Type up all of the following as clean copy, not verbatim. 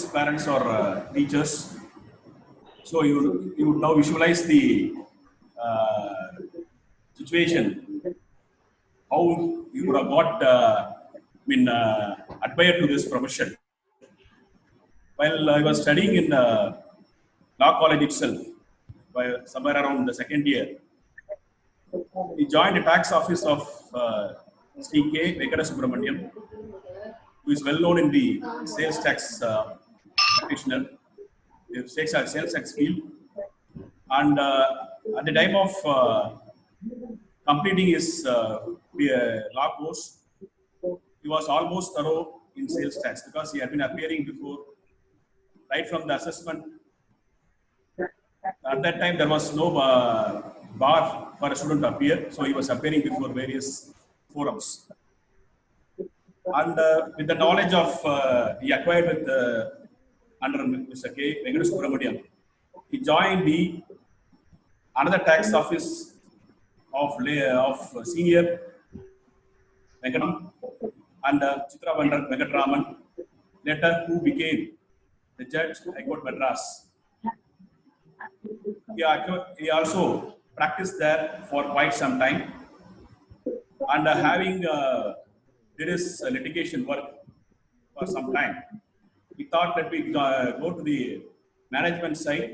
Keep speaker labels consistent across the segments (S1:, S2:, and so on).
S1: his parents or teachers. So you would now visualize the situation, how you would have got admired to this profession. While I was studying in law college itself, while somewhere around the second year, he joined the tax office of Sri K. Venkata Subramaniam, who is well known in the sales tax practitioner, the sales tax field. And at the time of completing his law course, he was almost thorough in sales tax because he had been appearing before, right from the assessment. At that time, there was no bar for a student to appear, so he was appearing before various forums. And with the knowledge of he acquired with under Mr. K. Venkata Subramaniam, he joined the another tax office of senior Venkatam and Chitra Venkatraman, later who became the judge High Court Madras. He also practiced there for quite some time, and having did his litigation work for some time, he thought that we go to the management side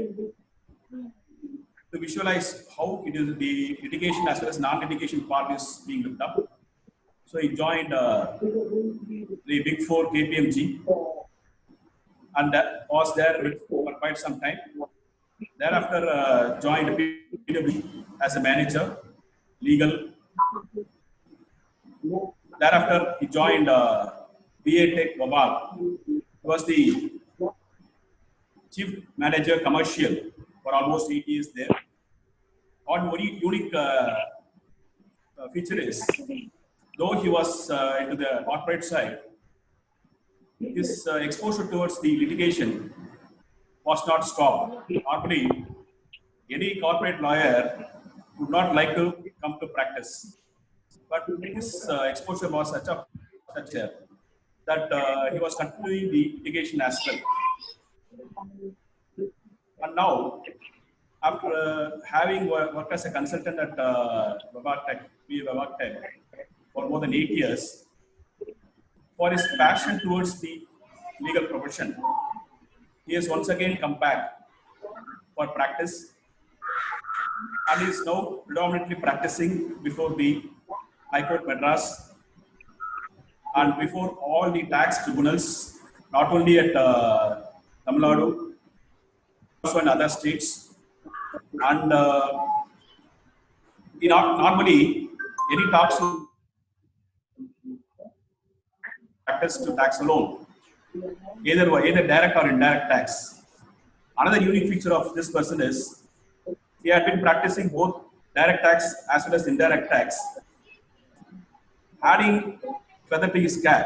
S1: to visualize how it is the litigation as well as non-litigation part is being looked up. So he joined the Big Four KPMG and was there for quite some time. Thereafter, joined PwC as a manager, legal. Thereafter, he joined BA Tech Bobal. He was the chief manager commercial for almost 8 years there. One very unique feature is, though he was into the corporate side, his exposure towards the litigation was not stopped. Normally, any corporate lawyer would not like to come to practice, but his exposure was such a that he was continuing the litigation as well. And now, after having worked as a consultant at Vivak Tech for more than 8 years, for his passion towards the legal profession, he has once again come back for practice and is now predominantly practicing before the High Court Madras and before all the tax tribunals, not only at Tamil Nadu, also in other states. And normally, any talks to practice to tax alone, either direct or indirect tax. Another unique feature of this person is he had been practicing both direct tax as well as indirect tax. Adding feather to his cap,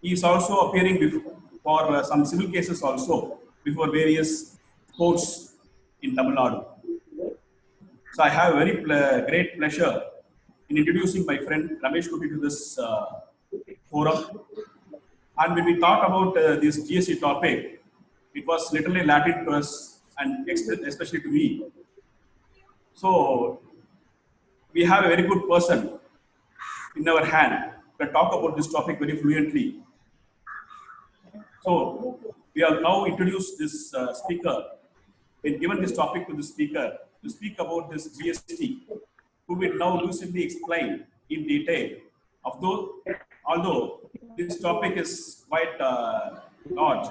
S1: he is also appearing for some civil cases also before various courts in Tamil Nadu. So I have a very great pleasure in introducing my friend Ramesh Kutty to this forum. And when we thought about this GST topic, it was literally Latin to us and especially to me. So we have a very good person in our hand who can talk about this topic very fluently. So we have now introduced this speaker. When given this topic to the speaker to speak about this GST, who will now lucidly explain in detail. Although this topic is quite large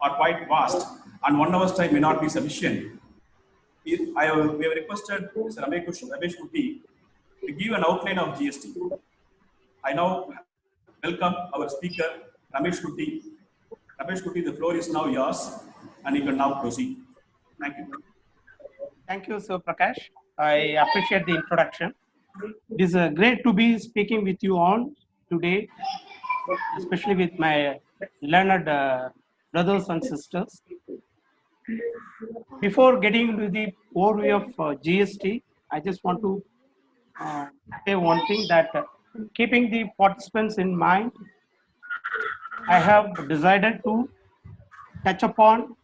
S1: or quite vast, and 1 hour's time may not be sufficient, we have requested Mr. Ramesh Kutty to give an outline of GST. I now welcome our speaker, Ramesh Kutty. Ramesh Kutty, the floor is now yours, and you can now proceed. Thank you.
S2: Thank you, Sir Prakash. I appreciate the introduction. It is great to be speaking with you all today, especially with my learned brothers and sisters. Before getting into the overview of GST, I just want to say one thing that keeping the participants in mind, I have decided to touch upon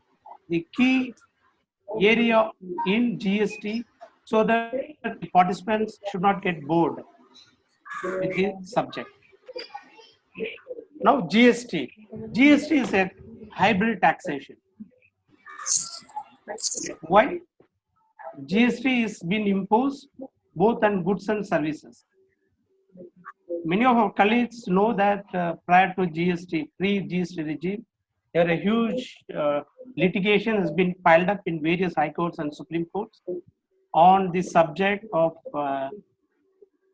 S2: the key area in GST so that the participants should not get bored with the subject. Now GST. GST is a hybrid taxation. Why? GST is being imposed both on goods and services. Many of our colleagues know that prior to GST, pre-GST regime, there a huge litigation has been piled up in various high courts and Supreme Courts on the subject of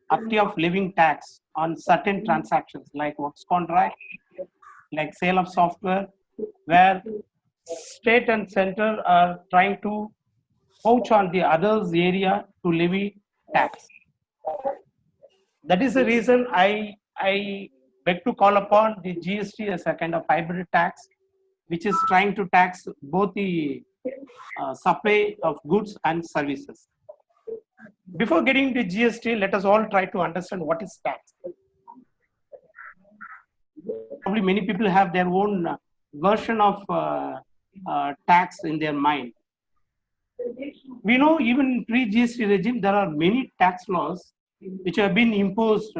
S2: uptake of living tax on certain transactions like works contract, like sale of software, where state and center are trying to poach on the others area to levy tax. That is the reason I beg to call upon the GST as a kind of hybrid tax, which is trying to tax both the supply of goods and services. Before getting to GST, let us all try to understand what is tax. Probably many people have their own version of tax in their mind. We know even pre-GST regime, there are many tax laws which have been imposed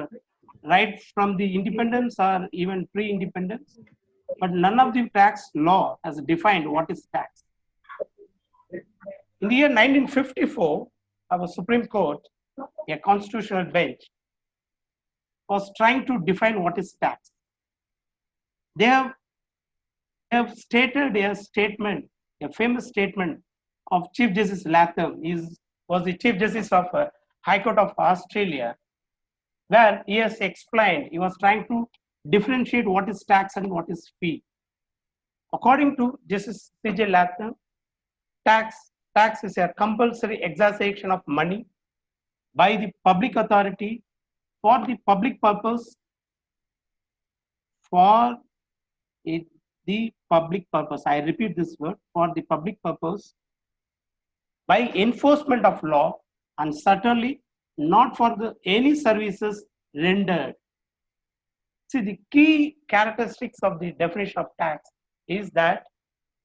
S2: right from the independence or even pre-independence, but none of the tax law has defined what is tax. In the year 1954, our Supreme Court, a constitutional bench, was trying to define what is tax. They have stated a statement, a famous statement of Chief Justice Latham. He was the Chief Justice of High Court of Australia, where he has explained, he was trying to differentiate what is tax and what is fee. According to Justice C.J. Latham, tax is a compulsory exertion of money by the public authority for the public purpose, the public purpose. I repeat this word, for the public purpose, by enforcement of law, and certainly not for any services rendered. See, the key characteristics of the definition of tax is that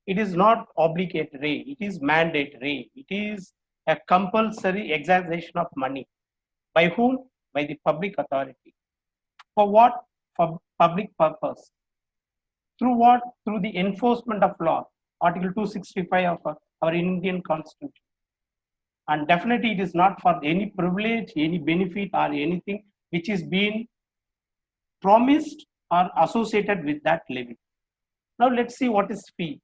S2: it is not obligatory, it is mandatory, it is a compulsory exertion of money. By whom? By the public authority. For what? For public purpose. Through what? Through the enforcement of law, Article 265 of our Indian Constitution. And definitely it is not for any privilege, any benefit or anything which is being promised or associated with that levy. Now let's see what is fee.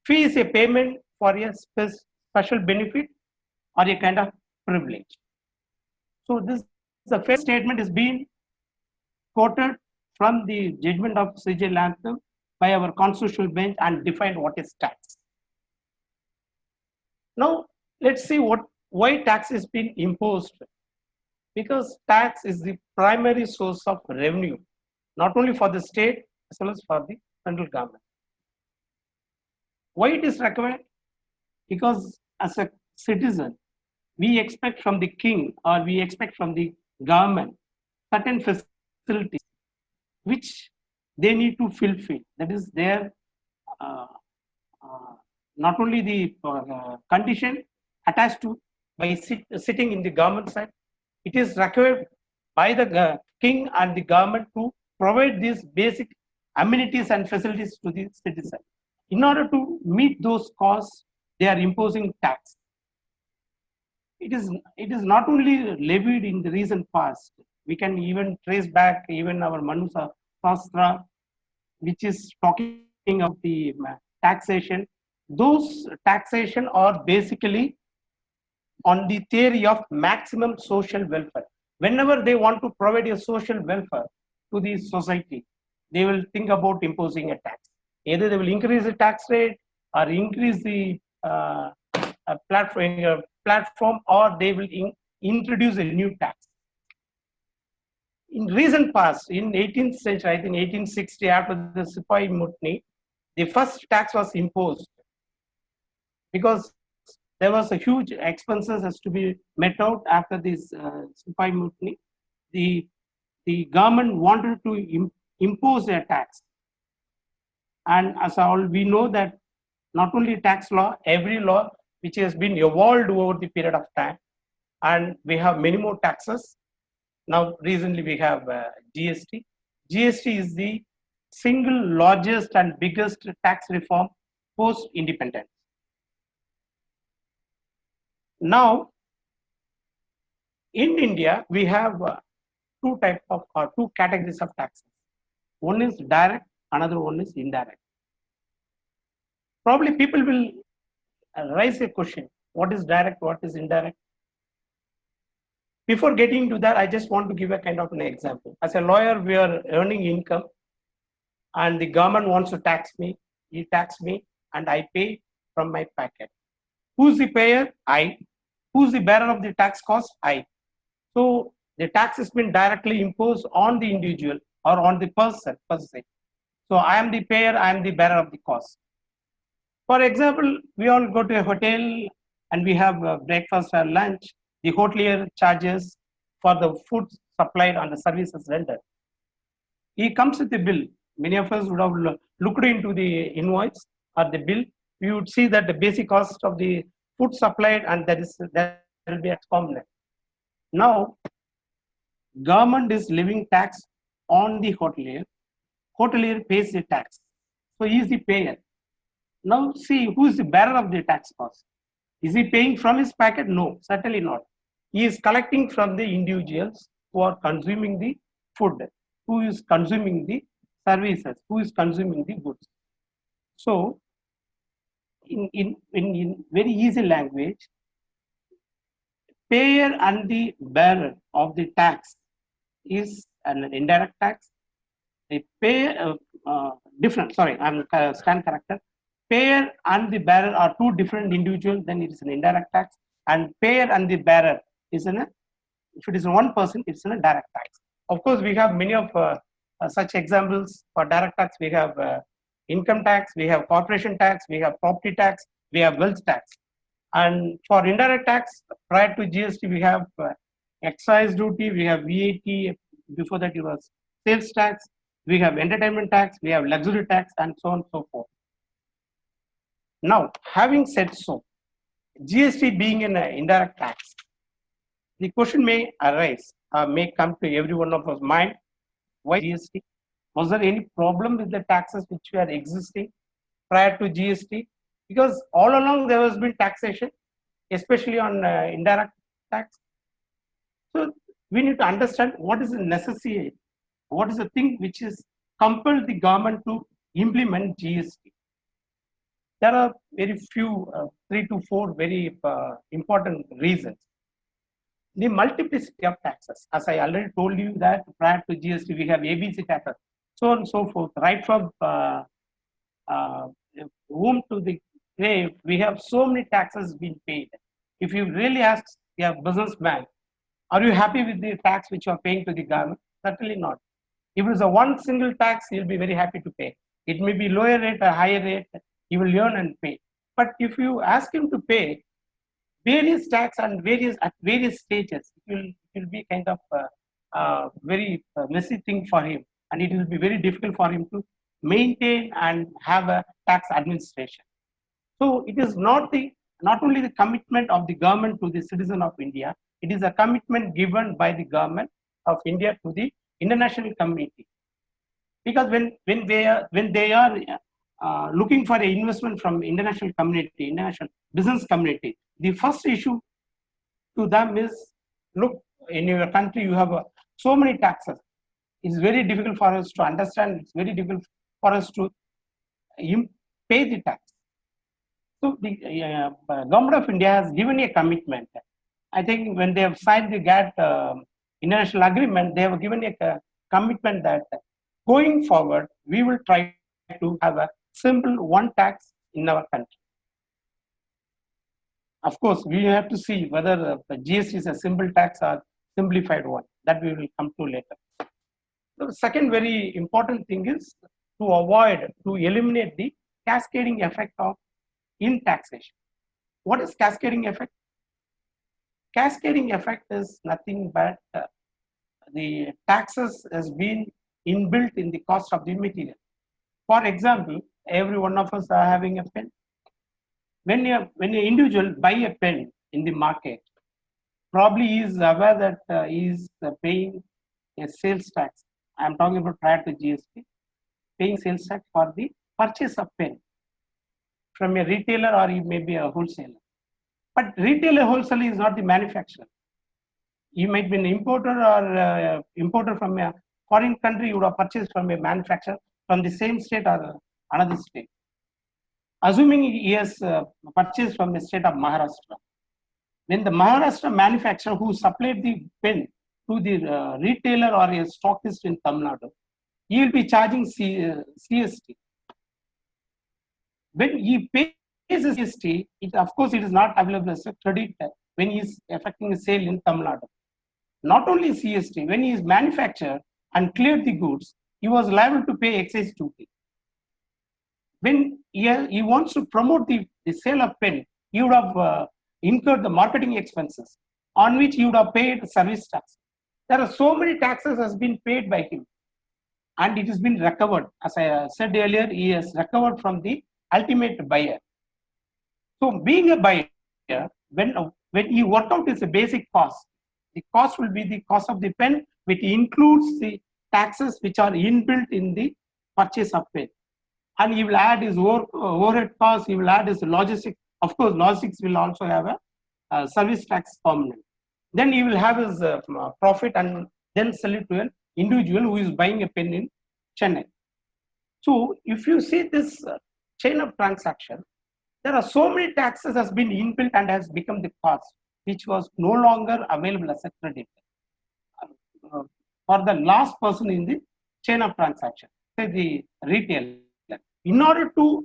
S2: Fee is a payment for a special benefit or a kind of privilege. So this the first statement is being quoted from the judgment of C.J. Latham by our constitutional bench and defined what is tax. Now let's see why tax is being imposed. Because tax is the primary source of revenue, not only for the state as well as for the central government. Why it is required? Because as a citizen, we expect from the king or we expect from the government certain facilities which they need to fulfill. That is their not only the condition attached to by sitting in the government side, it is required by the king and the government to provide these basic amenities and facilities to the citizen. In order to meet those costs, they are imposing tax. It is not only levied in the recent past. We can even trace back even our Manu Shastra, which is talking of the taxation. Those taxation are basically on the theory of maximum social welfare. Whenever they want to provide a social welfare to the society, they will think about imposing a tax. Either they will increase the tax rate or increase the platform, or they will introduce a new tax. In recent past, in 18th century, I think 1860, after the Sepoy Mutiny, the first tax was imposed because there was a huge expenses has to be met out after this Sepoy Mutiny. The government wanted to impose a tax. And as all we know that not only tax law, every law which has been evolved over the period of time, and we have many more taxes. Now recently we have GST. GST is the single largest and biggest tax reform post independence. Now in India we have two categories of taxes. One is direct, another one is indirect. Probably people will raise a question: what is direct, what is indirect? Before getting to that, I just want to give a kind of an example. As a lawyer, we are earning income and the government wants to tax me. He tax me and I pay from my pocket. Who's the payer? I. Who's the bearer of the tax cost? I. So the tax has been directly imposed on the individual or on the person per se. So I am the payer, I am the bearer of the cost. For example, we all go to a hotel and we have breakfast or lunch. The hotelier charges for the food supplied and the services rendered. He comes with the bill. Many of us would have looked into the invoice or the bill. We would see that the basic cost of the food supplied and that will be exponent. Now, government is levying tax on the hotelier. Hotelier pays the tax. So he is the payer. Now see who is the bearer of the tax cost. Is he paying from his pocket? No, certainly not. He is collecting from the individuals who are consuming the food, who is consuming the services, who is consuming the goods. So in very easy language, payer and the bearer of the tax is an indirect tax. The payer different. Sorry, I'm stand corrected. Payer and the bearer are two different individuals. Then it is an indirect tax. And payer and the bearer is if it is one person, it's a direct tax. Of course, we have many of such examples. For direct tax, we have income tax, we have corporation tax, we have property tax, we have wealth tax. And for indirect tax, prior to GST, we have excise duty, we have VAT. Before that, it was sales tax. We have entertainment tax, we have luxury tax, and so on and so forth. Now, having said so, GST being an indirect tax, the question may arise, may come to every one of us mind: why GST? Was there any problem with the taxes which were existing prior to GST? Because all along there has been taxation, especially on indirect tax. So we need to understand what is the necessity. What is the thing which is compelled the government to implement GST? There are very few, 3 to 4 very important reasons. The multiplicity of taxes, as I already told you that prior to GST, we have ABC taxes, so on and so forth, right from womb to the grave, we have so many taxes being paid. If you really ask a businessman, are you happy with the tax which you are paying to the government? Certainly not. If it is a one single tax, he'll be very happy to pay. It may be lower rate or higher rate, he will earn and pay. But if you ask him to pay various tax and at various stages, it will be kind of a very messy thing for him, and it will be very difficult for him to maintain and have a tax administration. So it is not only the commitment of the government to the citizen of India, it is a commitment given by the government of India to the international community. Because when they are looking for an investment from international community, international business community, the first issue to them is, look, in your country you have so many taxes. It's very difficult for us to understand. It's very difficult for us to pay the tax. So the government of India has given a commitment. I think when they have signed the GATT international agreement, they have given a commitment that going forward, we will try to have a simple one tax in our country. Of course, we have to see whether GST is a simple tax or simplified one. That we will come to later. The second very important thing is to eliminate the cascading effect of in taxation. What is cascading effect? Cascading effect is nothing but the taxes has been inbuilt in the cost of the material. For example, every one of us are having a pen. When an individual buy a pen in the market, probably he is aware that he is paying a sales tax. I am talking about prior to GST, paying sales tax for the purchase of pen from a retailer or it may be a wholesaler. But retailer wholesaler is not the manufacturer. You might be an importer or importer from a foreign country, you would have purchased from a manufacturer from the same state or another state. Assuming he has purchased from the state of Maharashtra, when the Maharashtra manufacturer who supplied the pen to the retailer or a stockist in Tamil Nadu, he will be charging CST. When he pays CST, of course, it is not available as a credit when he is effecting a sale in Tamil Nadu. Not only CST, when he is manufactured and cleared the goods, he was liable to pay excise duty. When he wants to promote the sale of pen, he would have incurred the marketing expenses on which he would have paid service tax. There are so many taxes has been paid by him, and it has been recovered. As I said earlier, he has recovered from the ultimate buyer. So being a buyer, when you work out is a basic cost, the cost will be the cost of the pen, which includes the taxes which are inbuilt in the purchase of pen. And he will add his overhead costs, he will add his logistics. Of course, logistics will also have a service tax component. Then he will have his profit and then sell it to an individual who is buying a pen in Chennai. So if you see this chain of transaction, there are so many taxes has been inbuilt and has become the cost, which was no longer available as a credit for the last person in the chain of transaction, say the retailer. In order to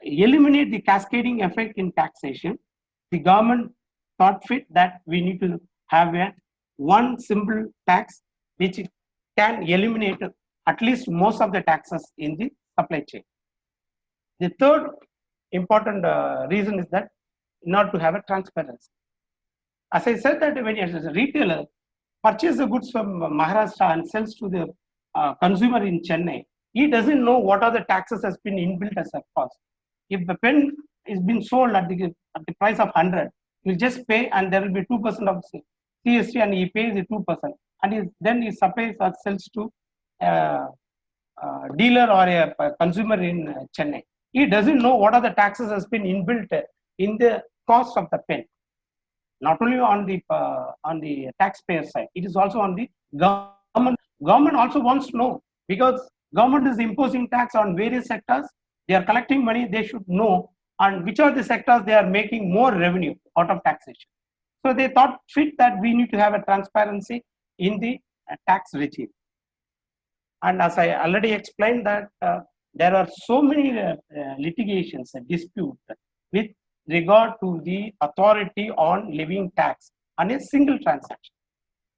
S2: eliminate the cascading effect in taxation, the government thought fit that we need to have one simple tax which can eliminate at least most of the taxes in the supply chain. The third important reason is that in order to have a transparency. As I said, that when a retailer purchases the goods from Maharashtra and sells to the consumer in Chennai, he doesn't know what are the taxes has been inbuilt as a cost. If the pen is being sold at the price of 100, he'll just pay and there will be 2% of CST and he pays the 2%. And then he supplies or sells to a dealer or a consumer in Chennai. He doesn't know what are the taxes has been inbuilt in the cost of the pen. Not only on the taxpayer side, it is also on the government. Government also wants to know, because government is imposing tax on various sectors. They are collecting money. They should know on which are the sectors they are making more revenue out of taxation. So they thought fit that we need to have a transparency in the tax regime. And as I already explained that there are so many litigations and disputes with regard to the authority on levying tax on a single transaction.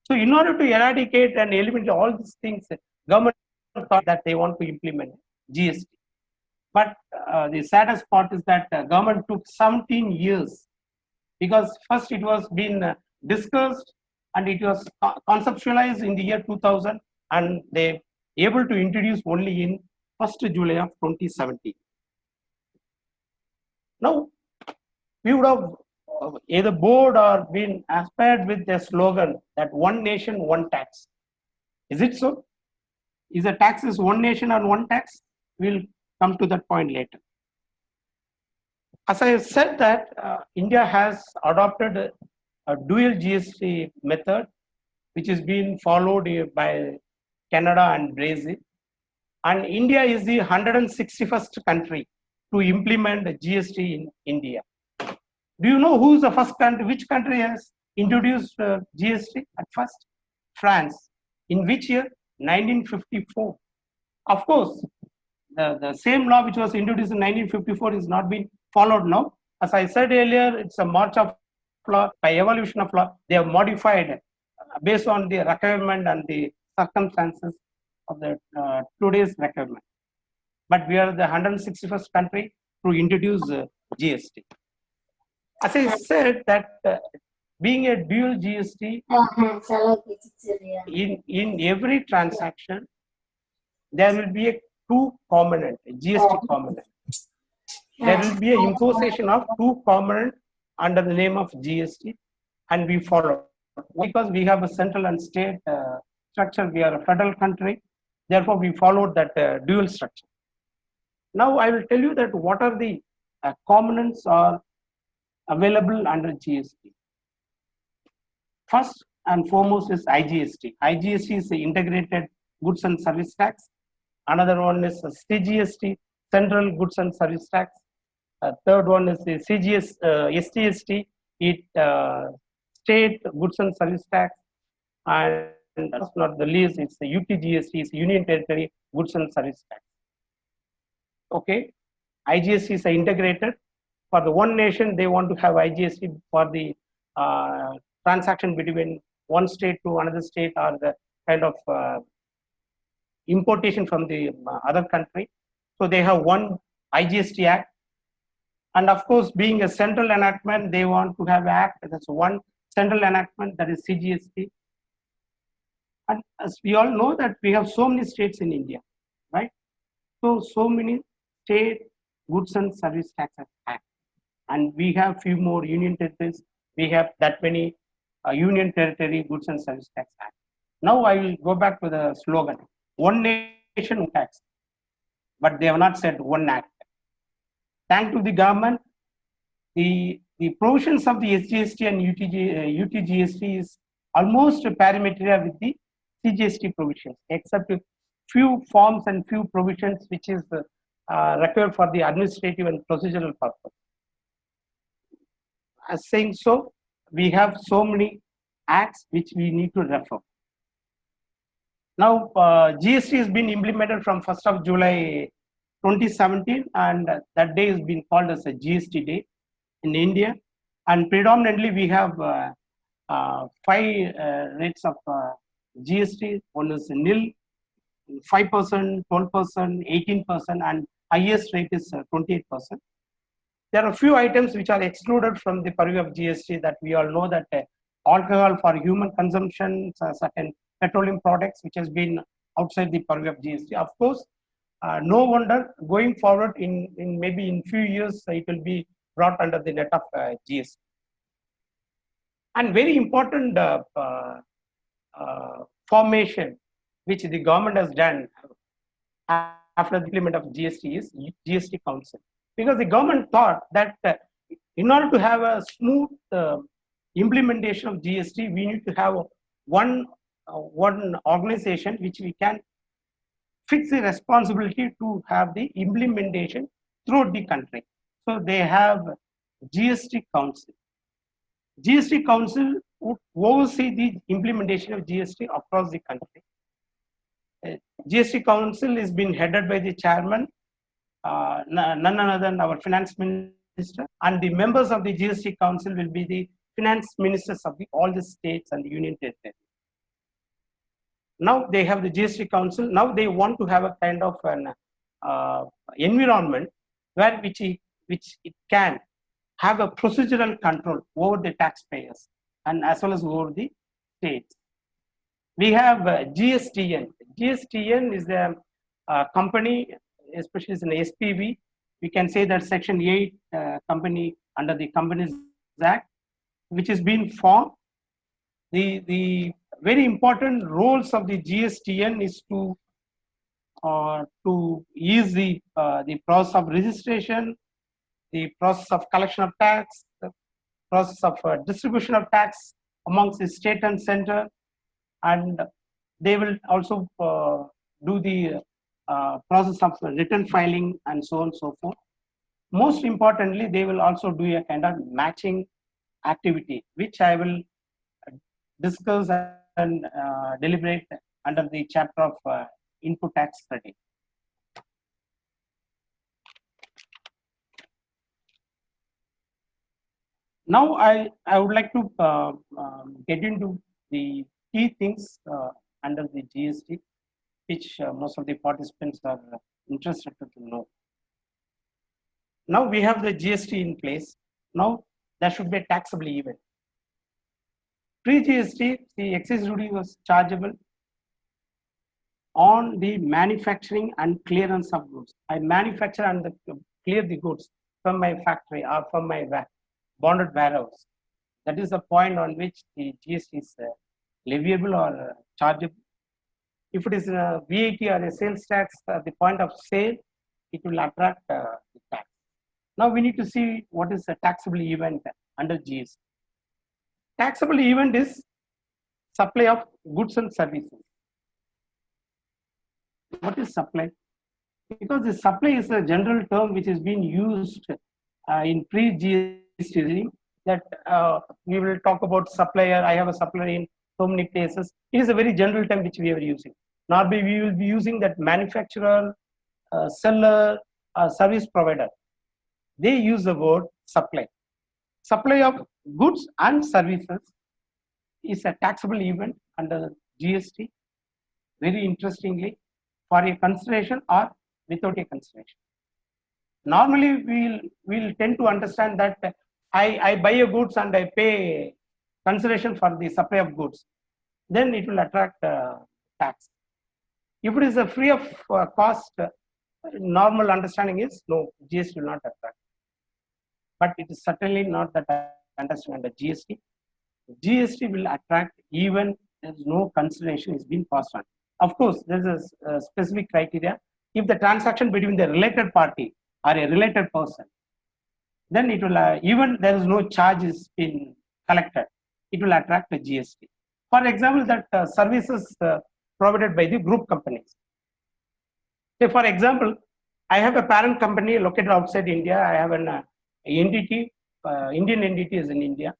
S2: So in order to eradicate and eliminate all these things, government thought that they want to implement GST. But the saddest part is that government took 17 years, because first it was being discussed and it was conceptualized in the year 2000, and they able to introduce only in 1st July of 2017. Now, we would have either bored or been aspired with the slogan that one nation, one tax. Is it so? Is the tax is one nation and one tax? We'll come to that point later. As I said that India has adopted a dual GST method, which is being followed by Canada and Brazil. And India is the 161st country to implement GST in India. Do you know who is the first country? Which country has introduced GST at first? France. In which year? 1954. Of course, the same law which was introduced in 1954 is not being followed now. As I said earlier, it's a march of law. By evolution of law, they have modified based on the requirement and the circumstances of the today's requirement. But we are the 161st country to introduce GST. As I said that being a dual GST, in every transaction, there will be a two component, GST component. There will be an imposition of two component under the name of GST, and we follow because we have a central and state structure. We are a federal country, therefore we followed that dual structure. Now I will tell you that what are the components are available under GST. First and foremost is IGST. IGST is the integrated goods and service tax. Another one is CGST, Central Goods and Service Tax. Third one is the STST, State Goods and Service Tax. And that's not the least, it's the UTGST, it's Union Territory Goods and Service Tax. Okay, IGST is integrated. For the one nation, they want to have IGST for the transaction between one state to another state, or the kind of importation from the other country. So they have one IGST Act. And of course, being a central enactment, they want to have act. That's one central enactment, that is CGST. And as we all know that we have so many states in India, right? So many state goods and service taxes act. And we have few more union territories. We have that many union territory goods and service tax act. Now I will go back to the slogan, one nation, one tax. But they have not said one act. Thanks to the government, the provisions of the SGST and UTGST is almost parameter with the CGST provisions, except few forms and few provisions which is required for the administrative and procedural purpose. As saying so, we have so many acts which we need to refer. Now, GST has been implemented from 1st of July 2017, and that day has been called as a GST day in India. And predominantly, we have 5 rates of GST. One is nil, 5%, 12%, 18%, and highest rate is 28%. There are a few items which are excluded from the purview of GST that we all know, that alcohol for human consumption, certain petroleum products which has been outside the purview of GST. Of course, no wonder going forward in maybe in few years it will be brought under the net of GST. And very important formation which the government has done after the implement of GST is GST Council. Because the government thought that in order to have a smooth implementation of GST, we need to have one organization which we can fix the responsibility to have the implementation throughout the country. So they have GST Council. GST Council would oversee the implementation of GST across the country. GST Council is being headed by the chairman, none other than our finance minister, and the members of the GST Council will be the finance ministers of all the states and the union territories. Now they have the GST Council. Now they want to have a kind of an environment where which it can have a procedural control over the taxpayers and as well as over the states. We have GSTN. GSTN is the company, especially as an SPV. We can say that Section 8 company under the Companies Act, which has been formed. The very important roles of the GSTN is to ease the process of registration, the process of collection of tax, the process of distribution of tax amongst the state and center, and they will also do the process of return filing and so on and so forth. Most importantly, they will also do a kind of matching activity, which I will discuss and deliberate under the chapter of input tax credit. Now I would like to get into the key things under the GST, which most of the participants are interested to know. Now we have the GST in place. Now there should be a taxable event. Pre-GST, the excise duty was chargeable on the manufacturing and clearance of goods. I manufacture and clear the goods from my factory or from my bonded warehouse. That is the point on which the GST is leviable or chargeable. If it is a VAT or a sales tax at the point of sale, it will attract the tax. Now we need to see what is a taxable event under GST. Taxable event is supply of goods and services. What is supply? Because the supply is a general term which is being used in pre-GST regime, that we will talk about supplier. I have a supplier in so many places. It is a very general term which we are using. Normally we will be using that manufacturer, seller, service provider. They use the word supply. Supply of goods and services is a taxable event under GST. Very interestingly, for a consideration or without a consideration. Normally, we'll tend to understand that I buy a goods and I pay consideration for the supply of goods. Then it will attract tax. If it is a free of cost, normal understanding is no, GST will not attract. But it is certainly not that understanding under GST. GST will attract even there is no consideration is being passed on. Of course, there is a specific criteria. If the transaction between the related party or a related person, then it will even there is no charges been collected, it will attract the GST. For example, that services provided by the group companies. Say for example, I have a parent company located outside India. I have an entity, Indian entity is in India.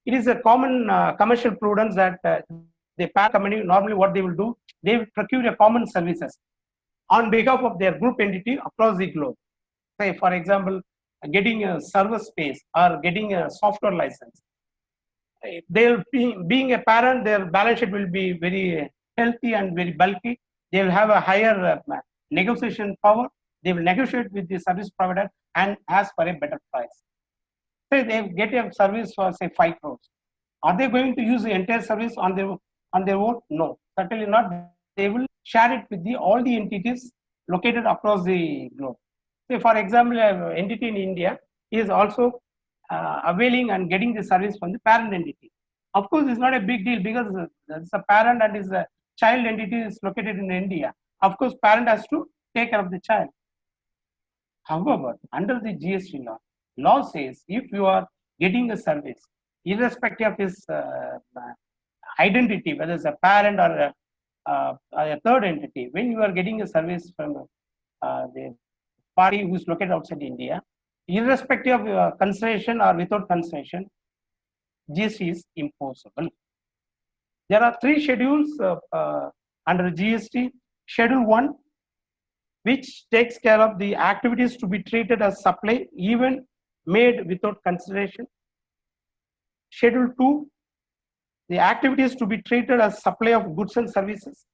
S2: It is a common commercial prudence that the parent company normally what they will do, they will procure a common services on behalf of their group entity across the globe. Say for example, getting a server space or getting a software license. They'll be, being a parent, their balance sheet will be very healthy and very bulky. They will have a higher negotiation power. They will negotiate with the service provider and ask for a better price. Say they get a service for say 5 crores. Are they going to use the entire service on their own? No, certainly not. They will share it with all the entities located across the globe. Say for example, an entity in India is also availing and getting the service from the parent entity. Of course, it's not a big deal because it's a parent and his child entity is located in India. Of course, parent has to take care of the child. However, under the GST law says if you are getting a service, irrespective of his identity, whether it's a parent or a third entity, when you are getting a service from the party who is located outside India, irrespective of consideration or without consideration, GST is imposable. There are 3 schedules under GST. Schedule 1, which takes care of the activities to be treated as supply, even made without consideration. Schedule 2, the activities to be treated as supply of goods and services.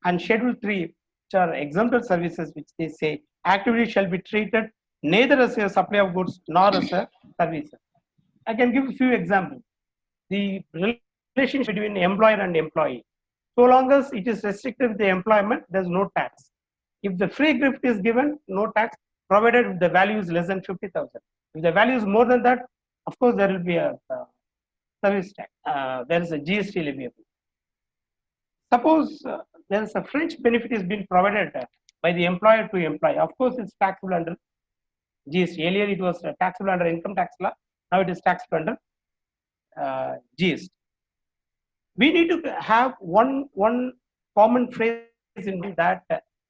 S2: And Schedule 3, which are exempted services, which they say activities shall be treated neither as a supply of goods nor as a service. I can give a few examples. The relationship between employer and employee. So long as it is restricted to the employment, there is no tax. If the free gift is given, no tax, provided the value is less than 50,000. If the value is more than that, of course, there will be a service tax. There is a GST leviable. Suppose there is a French benefit is being provided by the employer to employee. Of course, it's taxable under GST. Earlier, it was taxable under income tax law. Now it is taxable under GST. We need to have one common phrase in that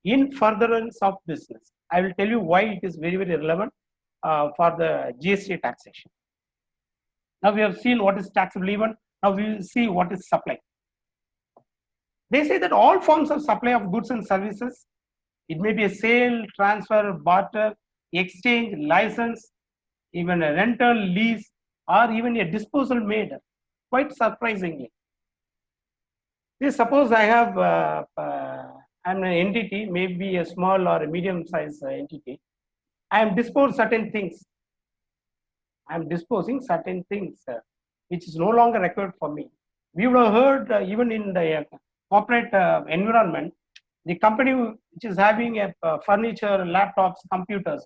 S2: in furtherance of business. I will tell you why it is very, very relevant for the GST taxation. Now we have seen what is taxable event. Now we will see what is supply. They say that all forms of supply of goods and services, it may be a sale, transfer, barter, exchange, license, even a rental, lease, or even a disposal made, quite surprisingly. See, suppose I have I'm an entity, maybe a small or a medium-sized entity. I am disposing certain things. I am disposing certain things which is no longer required for me. We would have heard even in the corporate environment, the company which is having a furniture, laptops, computers,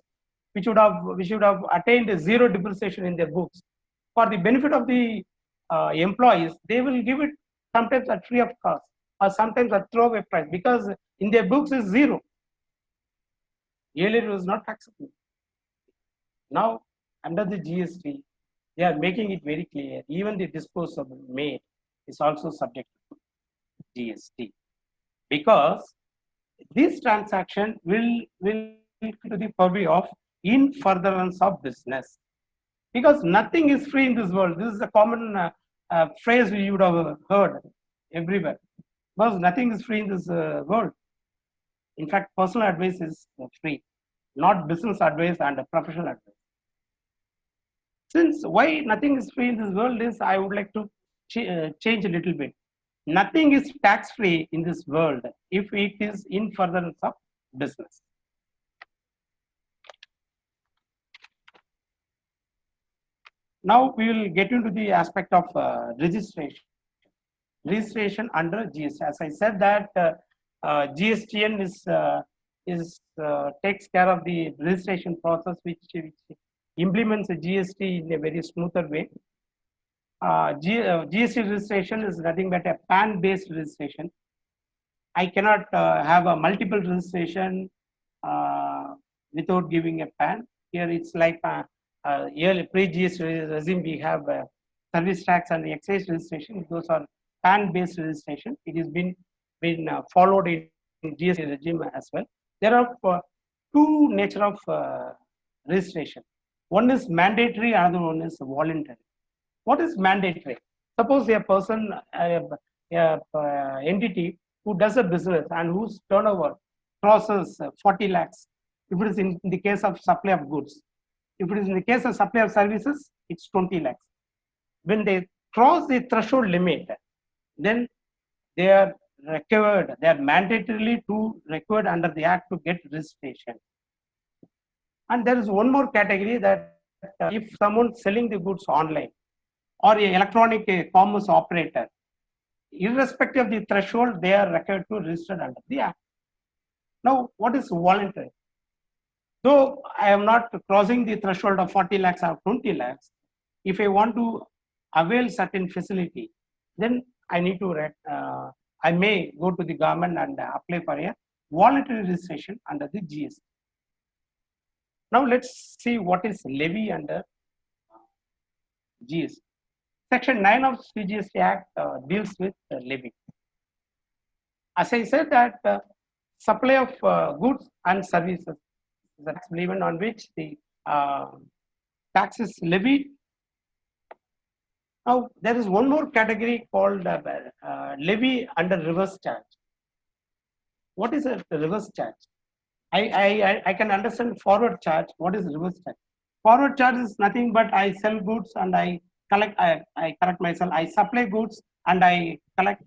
S2: which should have attained zero depreciation in their books, for the benefit of the employees, they will give it sometimes at free of cost or sometimes at throwaway price, because in their books is zero. Earlier it was not taxable. Now under the GST, they are making it very clear. Even the disposable made is also subject to GST, because this transaction will to the purview of in furtherance of business, because nothing is free in this world. This is a common phrase you would have heard everywhere, because nothing is free in this world. In fact, personal advice is free, not business advice and professional advice. Since why nothing is free in this world is, I would like to change a little bit. Nothing is tax free in this world if it is in furtherance of business. Now we will get into the aspect of registration. Registration under GST. As I said that GSTN takes care of the registration process, which implements the GST in a very smoother way. GST registration is nothing but a PAN-based registration. I cannot have a multiple registration without giving a PAN. Here it's like yearly pre-GST regime, we have service tax and excise registration. Those are PAN-based registration. It has been followed in GST regime as well. There are two nature of registration. One is mandatory, another one is voluntary. What is mandatory? Suppose a person, entity who does a business and whose turnover crosses 40 lakhs. If it is in the case of supply of goods, if it is in the case of supply of services, it's 20 lakhs. When they cross the threshold limit, then they are required, they are mandatorily required under the act to get registration. And there is one more category, that if someone selling the goods online or an electronic commerce operator, irrespective of the threshold, they are required to register under the act. Now, what is voluntary? Though I am not crossing the threshold of 40 lakhs or 20 lakhs, if I want to avail certain facility, then I need to I may go to the government and apply for a voluntary registration under the GST. Now let's see what is levy under GST. Section 9 of CGST Act deals with levy. As I said that supply of goods and services is a tax levied on which the tax is levied. Now there is one more category called levy under reverse charge. What is a reverse charge? I can understand forward charge. What is reverse charge? Forward charge is nothing but I sell goods and I correct myself. I supply goods and I collect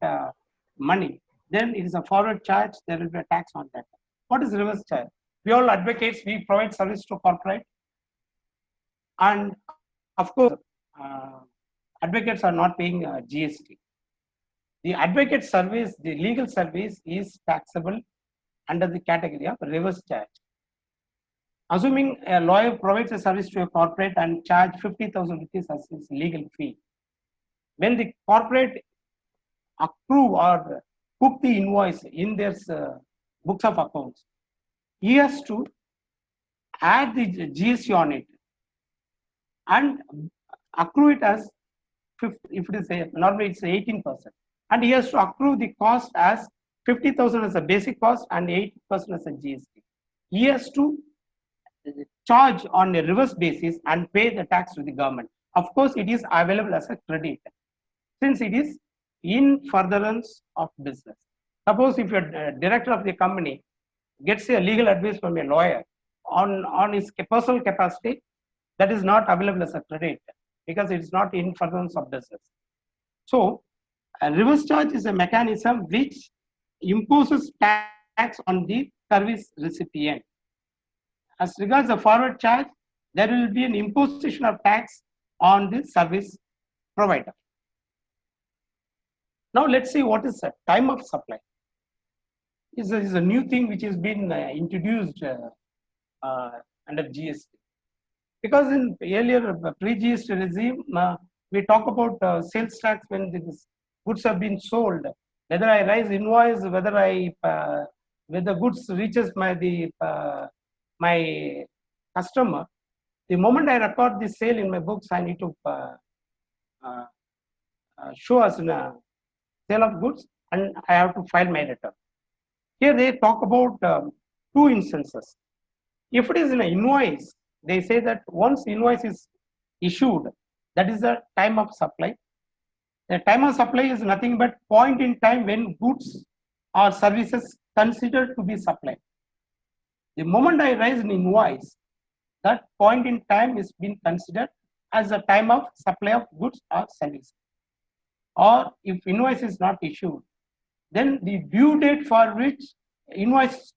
S2: money. Then it is a forward charge. There will be a tax on that. What is reverse charge? We all advocates. We provide service to corporate, and of course, advocates are not paying GST. The advocate service, the legal service, is taxable under the category of reverse charge. Assuming a lawyer provides a service to a corporate and charge 50,000 rupees as his legal fee, when the corporate accrue or book the invoice in their books of accounts, he has to add the GST on it and accrue it as, if it is normally it's 18%, and he has to accrue the cost as 50,000 as a basic cost and 8% as a GST. He has to charge on a reverse basis and pay the tax to the government. Of course, it is available as a credit since it is in furtherance of business. Suppose if your director of the company gets a legal advice from a lawyer on his personal capacity, that is not available as a credit because it is not in furtherance of business. So a reverse charge is a mechanism which imposes tax on the service recipient. As regards the forward charge, there will be an imposition of tax on the service provider. Now let's see what is the time of supply. This is a new thing which has been introduced under GST. Because in earlier pre-GST regime, we talk about sales tax when the goods have been sold. Whether I raise invoice, when the goods reaches my customer, the moment I record the sale in my books, I need to show as a sale of goods, and I have to file my return. Here they talk about two instances. If it is in an invoice, they say that once invoice is issued, that is the time of supply. The time of supply is nothing but point in time when goods or services considered to be supplied. The moment I raise an invoice, that point in time is being considered as the time of supply of goods or services. Or if invoice is not issued, then the due date for which invoice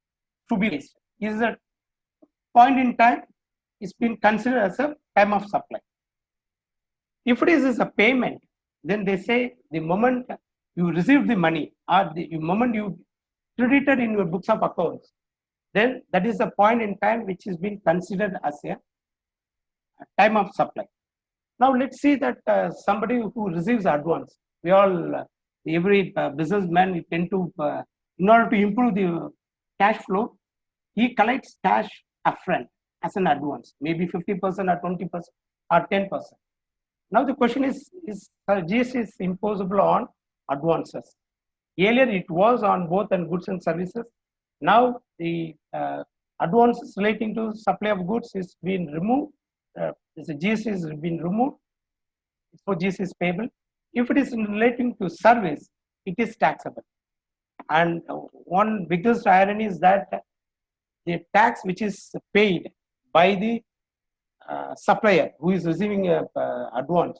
S2: to be raised is a point in time is being considered as a time of supply. If it is a payment, then they say the moment you receive the money or the moment you credited in your books of accounts, then that is the point in time which is being considered as a time of supply. Now let's see that somebody who receives advance, we all, every businessman, we tend to, in order to improve the cash flow, he collects cash upfront as an advance, maybe 50% or 20% or 10%. Now the question is GST is imposable on advances. Earlier it was on both on goods and services. Now the advances relating to supply of goods is being removed. The GST is being removed. So GST is payable. If it is relating to service, it is taxable. And one biggest irony is that the tax which is paid by the supplier who is receiving advance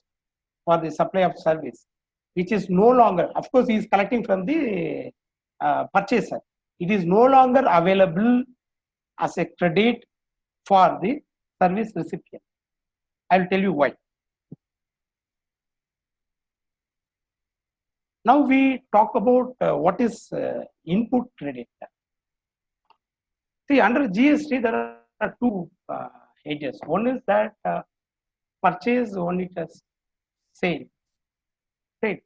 S2: for the supply of service, which is no longer, of course, he is collecting from the purchaser. It is no longer available as a credit for the service recipient. I will tell you why. Now we talk about what is input credit. See, under GST, there are two areas. One is that purchase, one is sale, right?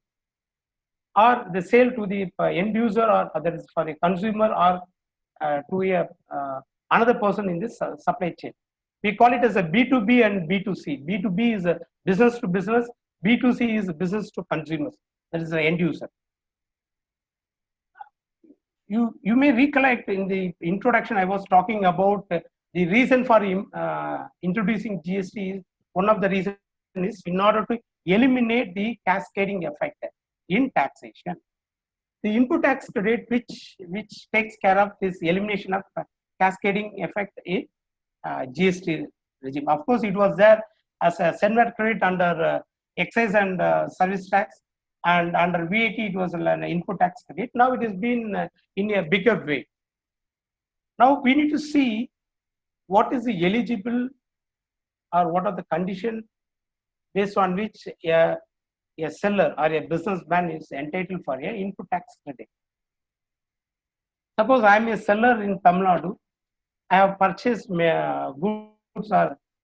S2: Or the sale to the end user, or that is for a consumer, or to a another person in this supply chain. We call it as a B2B and B2C. B2B is a business to business. B2C is business to consumers. That is the end user. You may recollect in the introduction I was talking about the reason for introducing GST is one of the reasons is in order to eliminate the cascading effect in taxation. The input tax credit which takes care of this elimination of cascading effect in GST regime. Of course, it was there as a SENVAT credit under excise and service tax, and under VAT it was an input tax credit. Now it has been in a bigger way. Now we need to see what is the eligible or what are the conditions based on which a seller or a businessman is entitled for a input tax credit. Suppose I am a seller in Tamil Nadu. I have purchased goods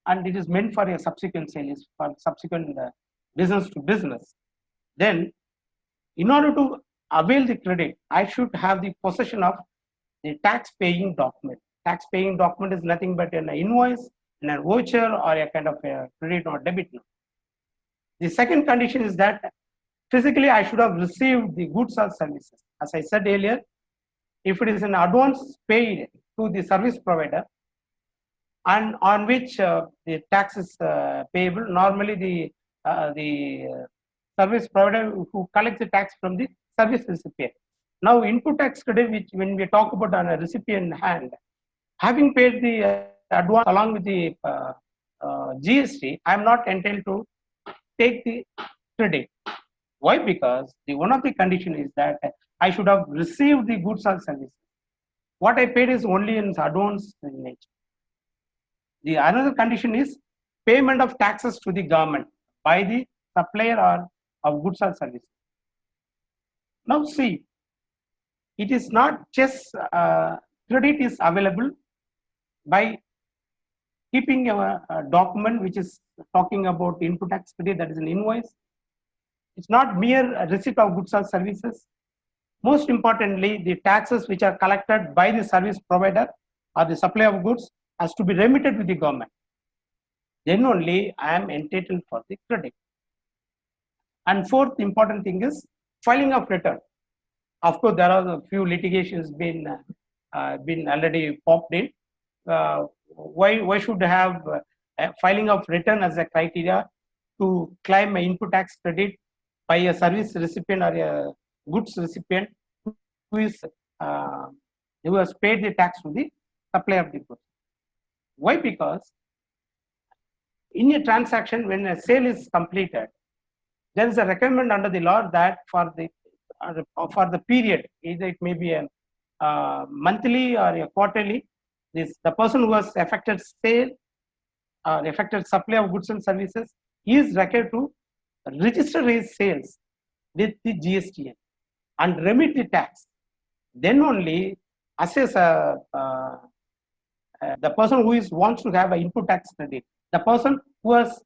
S2: and it is meant for a subsequent sale, for subsequent business to business. Then, in order to avail the credit, I should have the possession of the tax-paying document. Tax-paying document is nothing but an invoice, and a voucher, or a kind of a credit or debit note. The second condition is that physically I should have received the goods or services. As I said earlier, if it is an advance paid to the service provider and on which the tax is payable, normally the service provider who collects the tax from the service recipient. Now, input tax credit, which when we talk about on a recipient hand, having paid the advance along with the GST, I am not entitled to take the credit. Why? Because one of the condition is that I should have received the goods or services. What I paid is only in advance in nature. The another condition is payment of taxes to the government by the supplier or of goods or services. Now see, it is not just credit is available by keeping a document which is talking about input tax credit, that is an invoice. It's not mere receipt of goods or services. Most importantly, the taxes which are collected by the service provider or the supplier of goods has to be remitted to the government. Then only I am entitled for the credit. And fourth important thing is filing of return. Of course, there are a few litigations been already popped in. Why should have filing of return as a criteria to claim an input tax credit by a service recipient or a goods recipient who has paid the tax to the supplier of the goods? Why? Because in a transaction, when a sale is completed, there is a requirement under the law that for the period, either it may be a monthly or a quarterly, the person who has affected sale or affected supply of goods and services is required to register his sales with the GSTN and remit the tax. Then only assess the person who wants to have an input tax credit, the person who has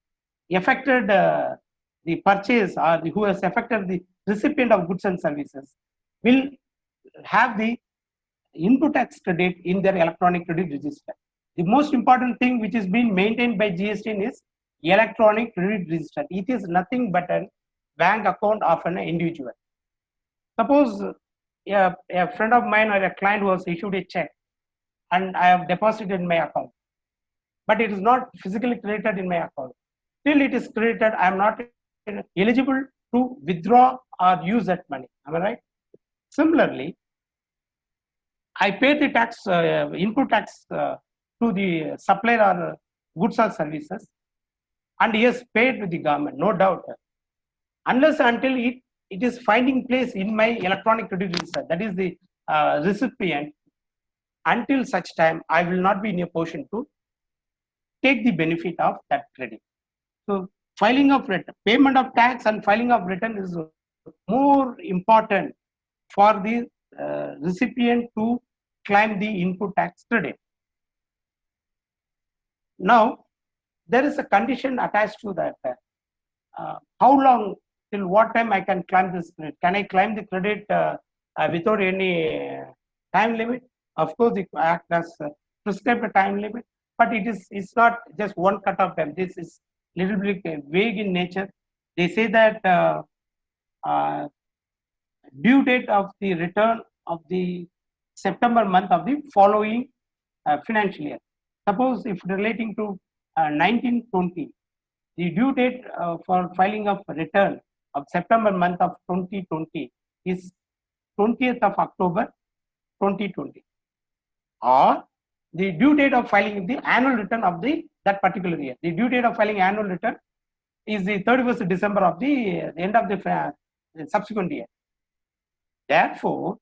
S2: affected the purchase or who has affected the recipient of goods and services will have the input tax credit in their electronic credit register. The most important thing which is being maintained by GSTN is electronic credit register. It is nothing but a bank account of an individual. Suppose a friend of mine or a client was issued a check and I have deposited in my account, but it is not physically credited in my account. Till it is credited, I am not eligible to withdraw or use that money. Am I right? Similarly, I pay the tax, input tax to the supplier or goods or services, and he has paid with the government, no doubt. Unless until it is finding place in my electronic credit register, that is the recipient, until such time I will not be in a position to take the benefit of that credit. So filing of return, payment of tax and filing of return is more important for the recipient to claim the input tax credit. Now, there is a condition attached to that. How long, till what time I can claim this credit? Can I claim the credit without any time limit? Of course, the Act has prescribed a time limit, but it's not just one cut-off time. This is little bit vague in nature. They say that due date of the return of the September month of the following financial year. Suppose if relating to 1920, the due date for filing of return of September month of 2020 is 20th of October 2020, or the due date of filing the annual return of that particular year. The due date of filing annual return is the 31st December of the end of the subsequent year. Therefore,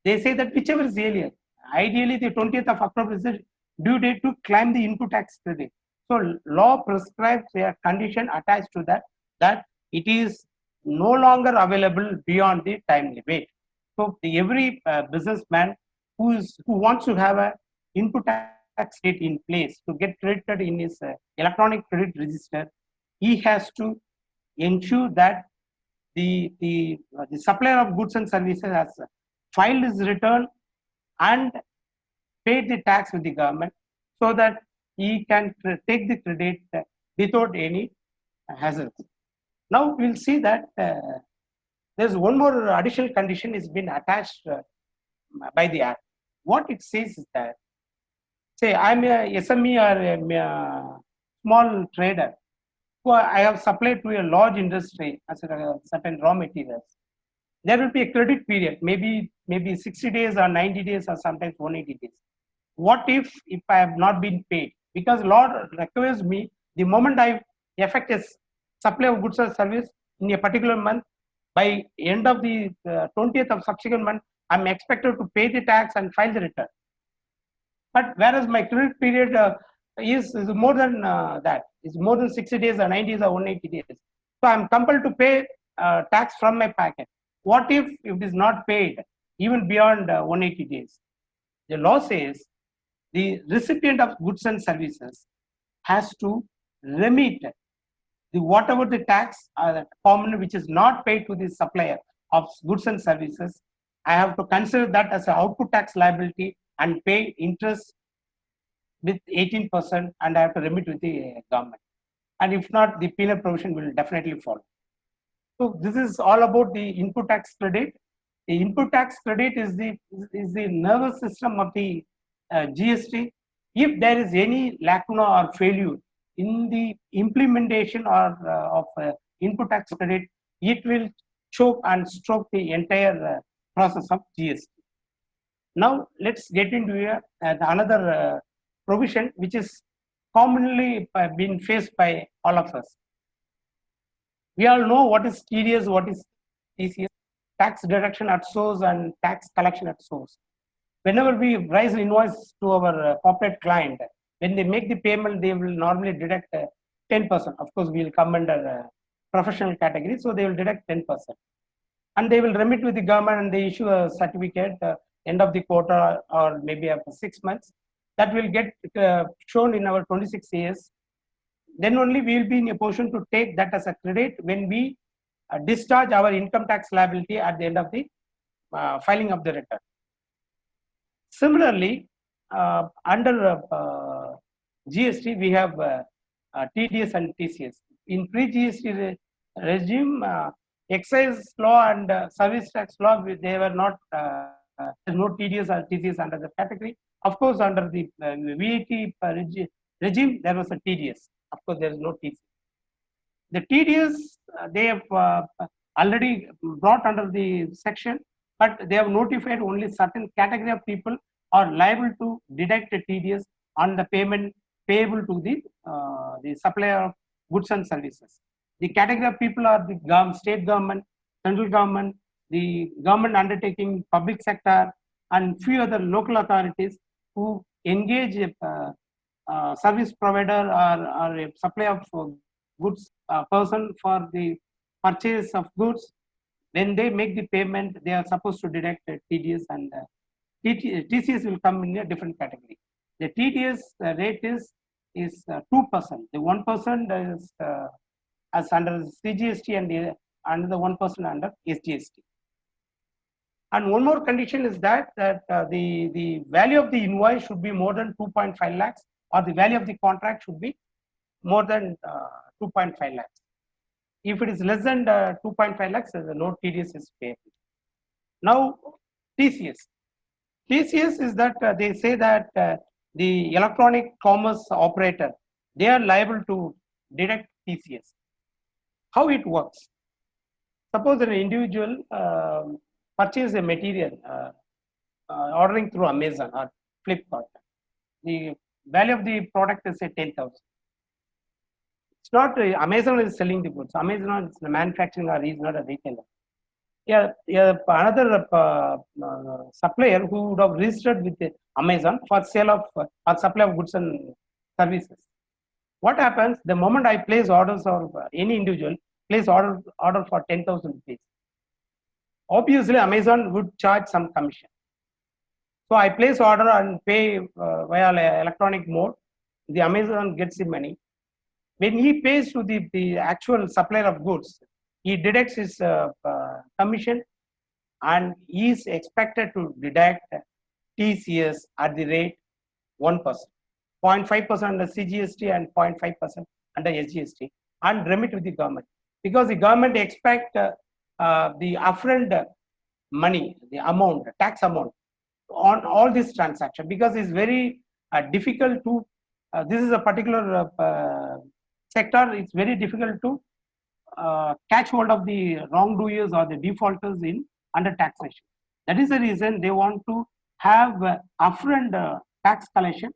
S2: they say that whichever is earlier, ideally the 20th of October is the due date to claim the input tax credit. So law prescribes a condition attached to that it is no longer available beyond the time limit. So every businessman who wants to have a input tax rate in place to get credited in his electronic credit register, he has to ensure that the supplier of goods and services has filed his return and paid the tax with the government, so that he can take the credit without any hazards. Now we'll see that there's one more additional condition is been attached by the Act. What it says is that, say I'm a SME or a small trader who I have supplied to a large industry as a certain raw materials. There will be a credit period, maybe 60 days or 90 days or sometimes 180 days. What if I have not been paid? Because law requires me, the moment I effect a supply of goods or service in a particular month, by end of the 20th of subsequent month, I'm expected to pay the tax and file the return. But whereas my credit period is more than that, is more than 60 days or 90 days or 180 days. So I'm compelled to pay tax from my packet. What if it is not paid even beyond 180 days? The law says the recipient of goods and services has to remit the whatever the tax component which is not paid to the supplier of goods and services. I have to consider that as an output tax liability and pay interest with 18%, and I have to remit with the government. And if not, the penal provision will definitely follow. So this is all about the input tax credit. The input tax credit is the nervous system of the GST. If there is any lacuna or failure in the implementation or of input tax credit, it will choke and stroke the entire process of GST. Now let's get into another provision which is commonly being faced by all of us. We all know what is TDS, what is TCS, tax deduction at source and tax collection at source. Whenever we raise an invoice to our corporate client, when they make the payment, they will normally deduct 10%. Of course, we will come under professional category, so they will deduct 10%. And they will remit with the government and they issue a certificate end of the quarter or maybe after 6 months. That will get shown in our 26 years. Then only we will be in a position to take that as a credit when we discharge our income tax liability at the end of the filing of the return. Similarly, under GST, we have TDS and TCS. In pre-GST regime, excise law and service tax law, they were not, no TDS or TCS under the category. Of course, under the VAT regime, there was a TDS. Of course, there is no TCS. The TDS, they have already brought under the section, but they have notified only certain category of people are liable to deduct the TDS on the payment payable to the supplier of goods and services. The category of people are the state government, central government, the government undertaking, public sector, and few other local authorities who engage a service provider or a supplier of goods person for the purchase of goods. When they make the payment, they are supposed to deduct TDS, and TCS will come in a different category. The TDS rate is 2%. The 1% is as under CGST and another 1% under SGST. And one more condition is that the value of the invoice should be more than 2.5 lakhs, or the value of the contract should be more than 2.5 lakhs. If it is less than 2.5 lakhs, no TDS is payable. Now, TCS. TCS is that they say that the electronic commerce operator, they are liable to deduct TCS. How it works? Suppose an individual purchase a material ordering through Amazon or Flipkart. The value of the product is say 10,000. It's not Amazon is selling the goods. Amazon is manufacturing, or is not a retailer. Another supplier who would have registered with Amazon for sale of or supply of goods and services. What happens the moment I place orders, or any individual place order for 10,000 rupees? Obviously, Amazon would charge some commission. So I place order and pay via electronic mode. The Amazon gets the money. When he pays to the actual supplier of goods, he deducts his commission, and he is expected to deduct TCS at the rate 1%, 0.5% under CGST and 0.5% under SGST, and remit with the government, because the government expect the upfront money, the amount, tax amount on all this transaction, because it's very difficult to. This is a particular sector. It's very difficult to catch hold of the wrongdoers or the defaulters in under taxation. That is the reason they want to have upfront tax collection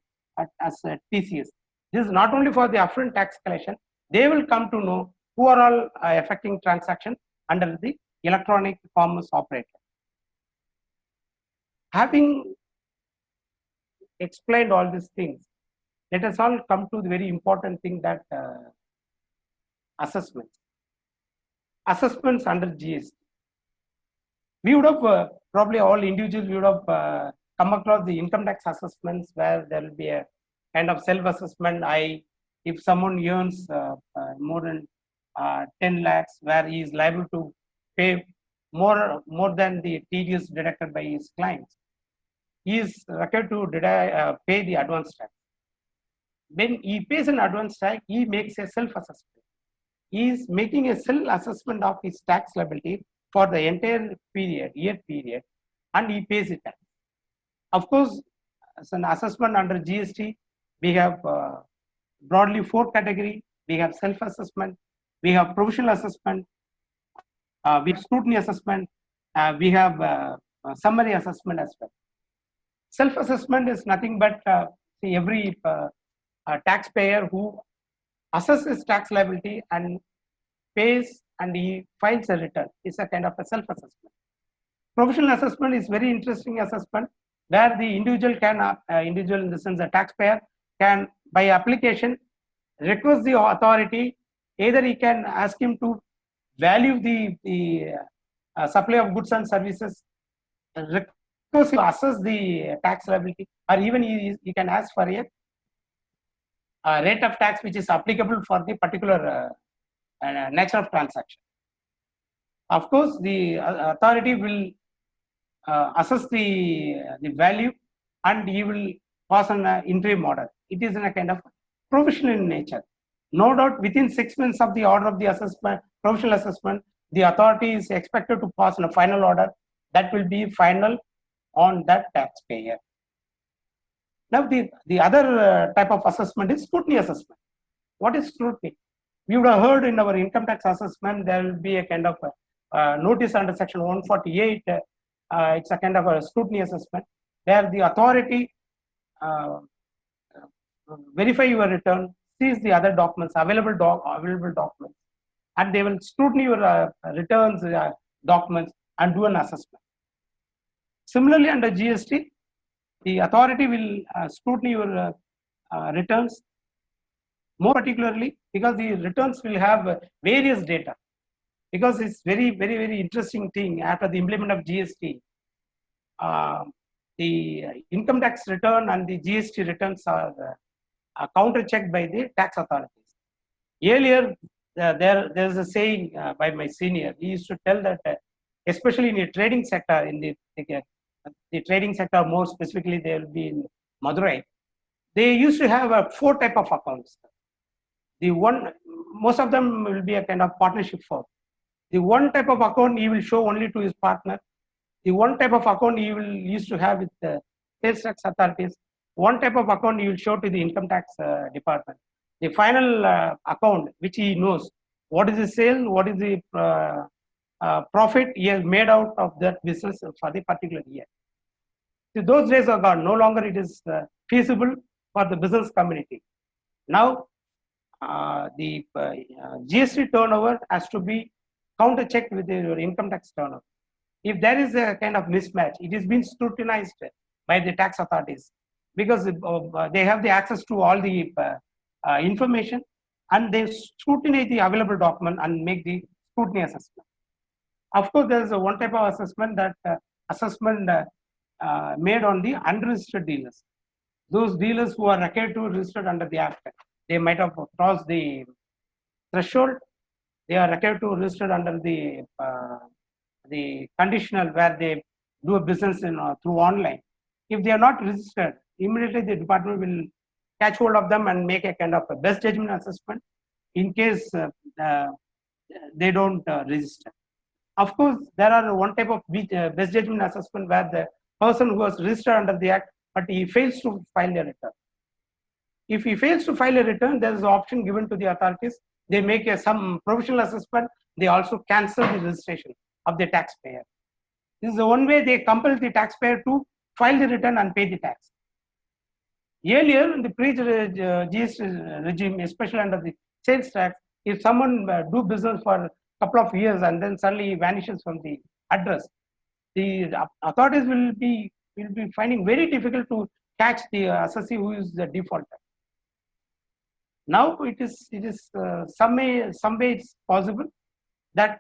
S2: as TCS. This is not only for the upfront tax collection. They will come to know who are all affecting transaction under the electronic commerce operator. Having explained all these things, let us all come to the very important thing, that assessments under GST. We would have probably all individuals would have come across the income tax assessments where there will be a kind of self-assessment. If someone earns more than 10 lakhs, where he is liable to pay more than the TDS deducted by his clients, he is required to pay the advance tax. When he pays an advance tax, he makes a self-assessment. He is making a self-assessment of his tax liability for the entire year period, and he pays it back. Of course, as an assessment under GST, we have broadly 4 categories. We have self-assessment, we have provisional assessment, we have scrutiny assessment, we have summary assessment as well. Self-assessment is nothing but every taxpayer who assesses tax liability and pays and he files a return is a kind of a self-assessment. Provisional assessment is very interesting assessment where the individual can, individual in the sense the taxpayer can by application request the authority, either he can ask him to value the supply of goods and services, request to assess the tax liability, or even he can ask for a rate of tax which is applicable for the particular nature of transaction. Of course, the authority will assess the value and he will pass an interim order. It is in a kind of provisional in nature. No doubt within 6 months of the order of the assessment, provisional assessment, the authority is expected to pass on a final order that will be final on that taxpayer. Now the other type of assessment is scrutiny assessment. What is scrutiny? We would have heard in our income tax assessment there will be a kind of notice under section 148. It's a kind of a scrutiny assessment where the authority verify your return, sees the other documents, available documents, and they will scrutiny your returns documents and do an assessment. Similarly, under GST, the authority will scrutiny your returns, more particularly because the returns will have various data. Because it's very interesting thing after the implementation of GST, the income tax return and the GST returns are counter-checked by the tax authorities. Earlier, there's a saying by my senior. He used to tell that, especially in the trading sector, in the trading sector, more specifically, they will be in Madurai. They used to have 4 type of accounts. The one, most of them will be a kind of partnership firm. The one type of account he will show only to his partner. The one type of account he will used to have with the sales tax authorities. One type of account he will show to the income tax department. The final account which he knows what is the sale, what is the profit he has made out of that business for the particular year. So those days are gone. No longer it is feasible for the business community. Now the GST turnover has to be counter-checked with your income tax turnover. If there is a kind of mismatch, it is being scrutinized by the tax authorities because they have the access to all the information and they scrutinize the available document and make the scrutiny assessment. Of course, there is a one type of assessment that assessment made on the unregistered dealers. Those dealers who are required to register under the Act, they might have crossed the threshold. They are required to register under the conditional where they do a business through online. If they are not registered, immediately the department will catch hold of them and make a kind of a best judgment assessment in case they don't register. Of course, there are one type of best judgment assessment where the person who was registered under the Act, but he fails to file a return. If he fails to file a return, there is an option given to the authorities. They make some provisional assessment. They also cancel the registration of the taxpayer. This is the one way they compel the taxpayer to file the return and pay the tax. Earlier, in the pre-GST regime, especially under the sales tax, if someone do business for a couple of years and then suddenly vanishes from the address, the authorities will be finding very difficult to catch the assessee who is the defaulter. Now it is some way it's possible that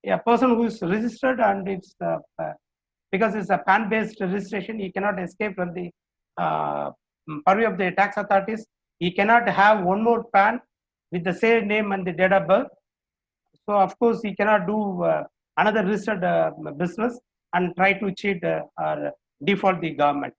S2: a person who is registered and it's because it's a PAN-based registration, he cannot escape from the purview of the tax authorities. He cannot have one more PAN with the same name and the date of birth. So of course, he cannot do another registered business and try to cheat or default the government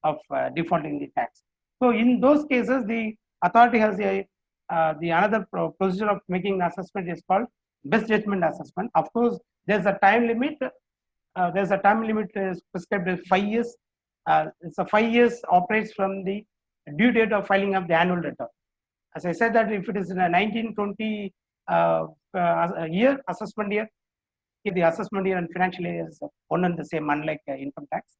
S2: of defaulting the tax. So in those cases, the authority has the another procedure of making assessment is called best judgment assessment. Of course, there's a time limit. There's a time limit prescribed as 5 years. It's a 5 years operates from the due date of filing of the annual return. As I said that if it is in a 1920 year, assessment year, the assessment year and financial year is one and the same, unlike income tax.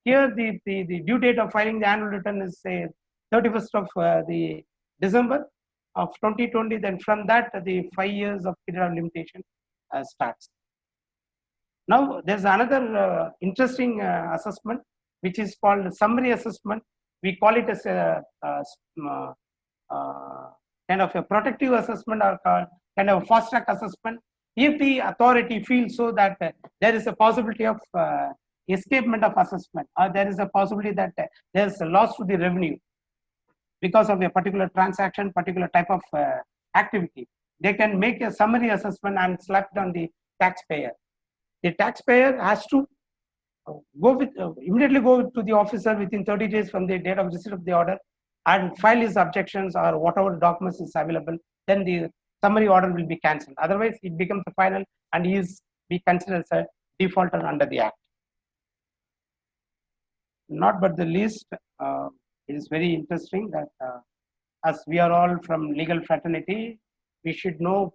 S2: Here, the due date of filing the annual return is say 31st of the December of 2020. Then from that, the 5 years of period of limitation starts. Now, there's another interesting assessment, which is called summary assessment. We call it as a kind of a protective assessment or kind of a fast track assessment. If the authority feels so that there is a possibility of escapement of assessment, or there is a possibility that there is a loss to the revenue because of a particular transaction, particular type of activity, they can make a summary assessment and slap it on the taxpayer. The taxpayer has to immediately go to the officer within 30 days from the date of receipt of the order and file his objections or whatever documents is available. Then the summary order will be cancelled. Otherwise, it becomes the final and he is be considered as a defaulter under the Act. Not but the least, it is very interesting that as we are all from legal fraternity, we should know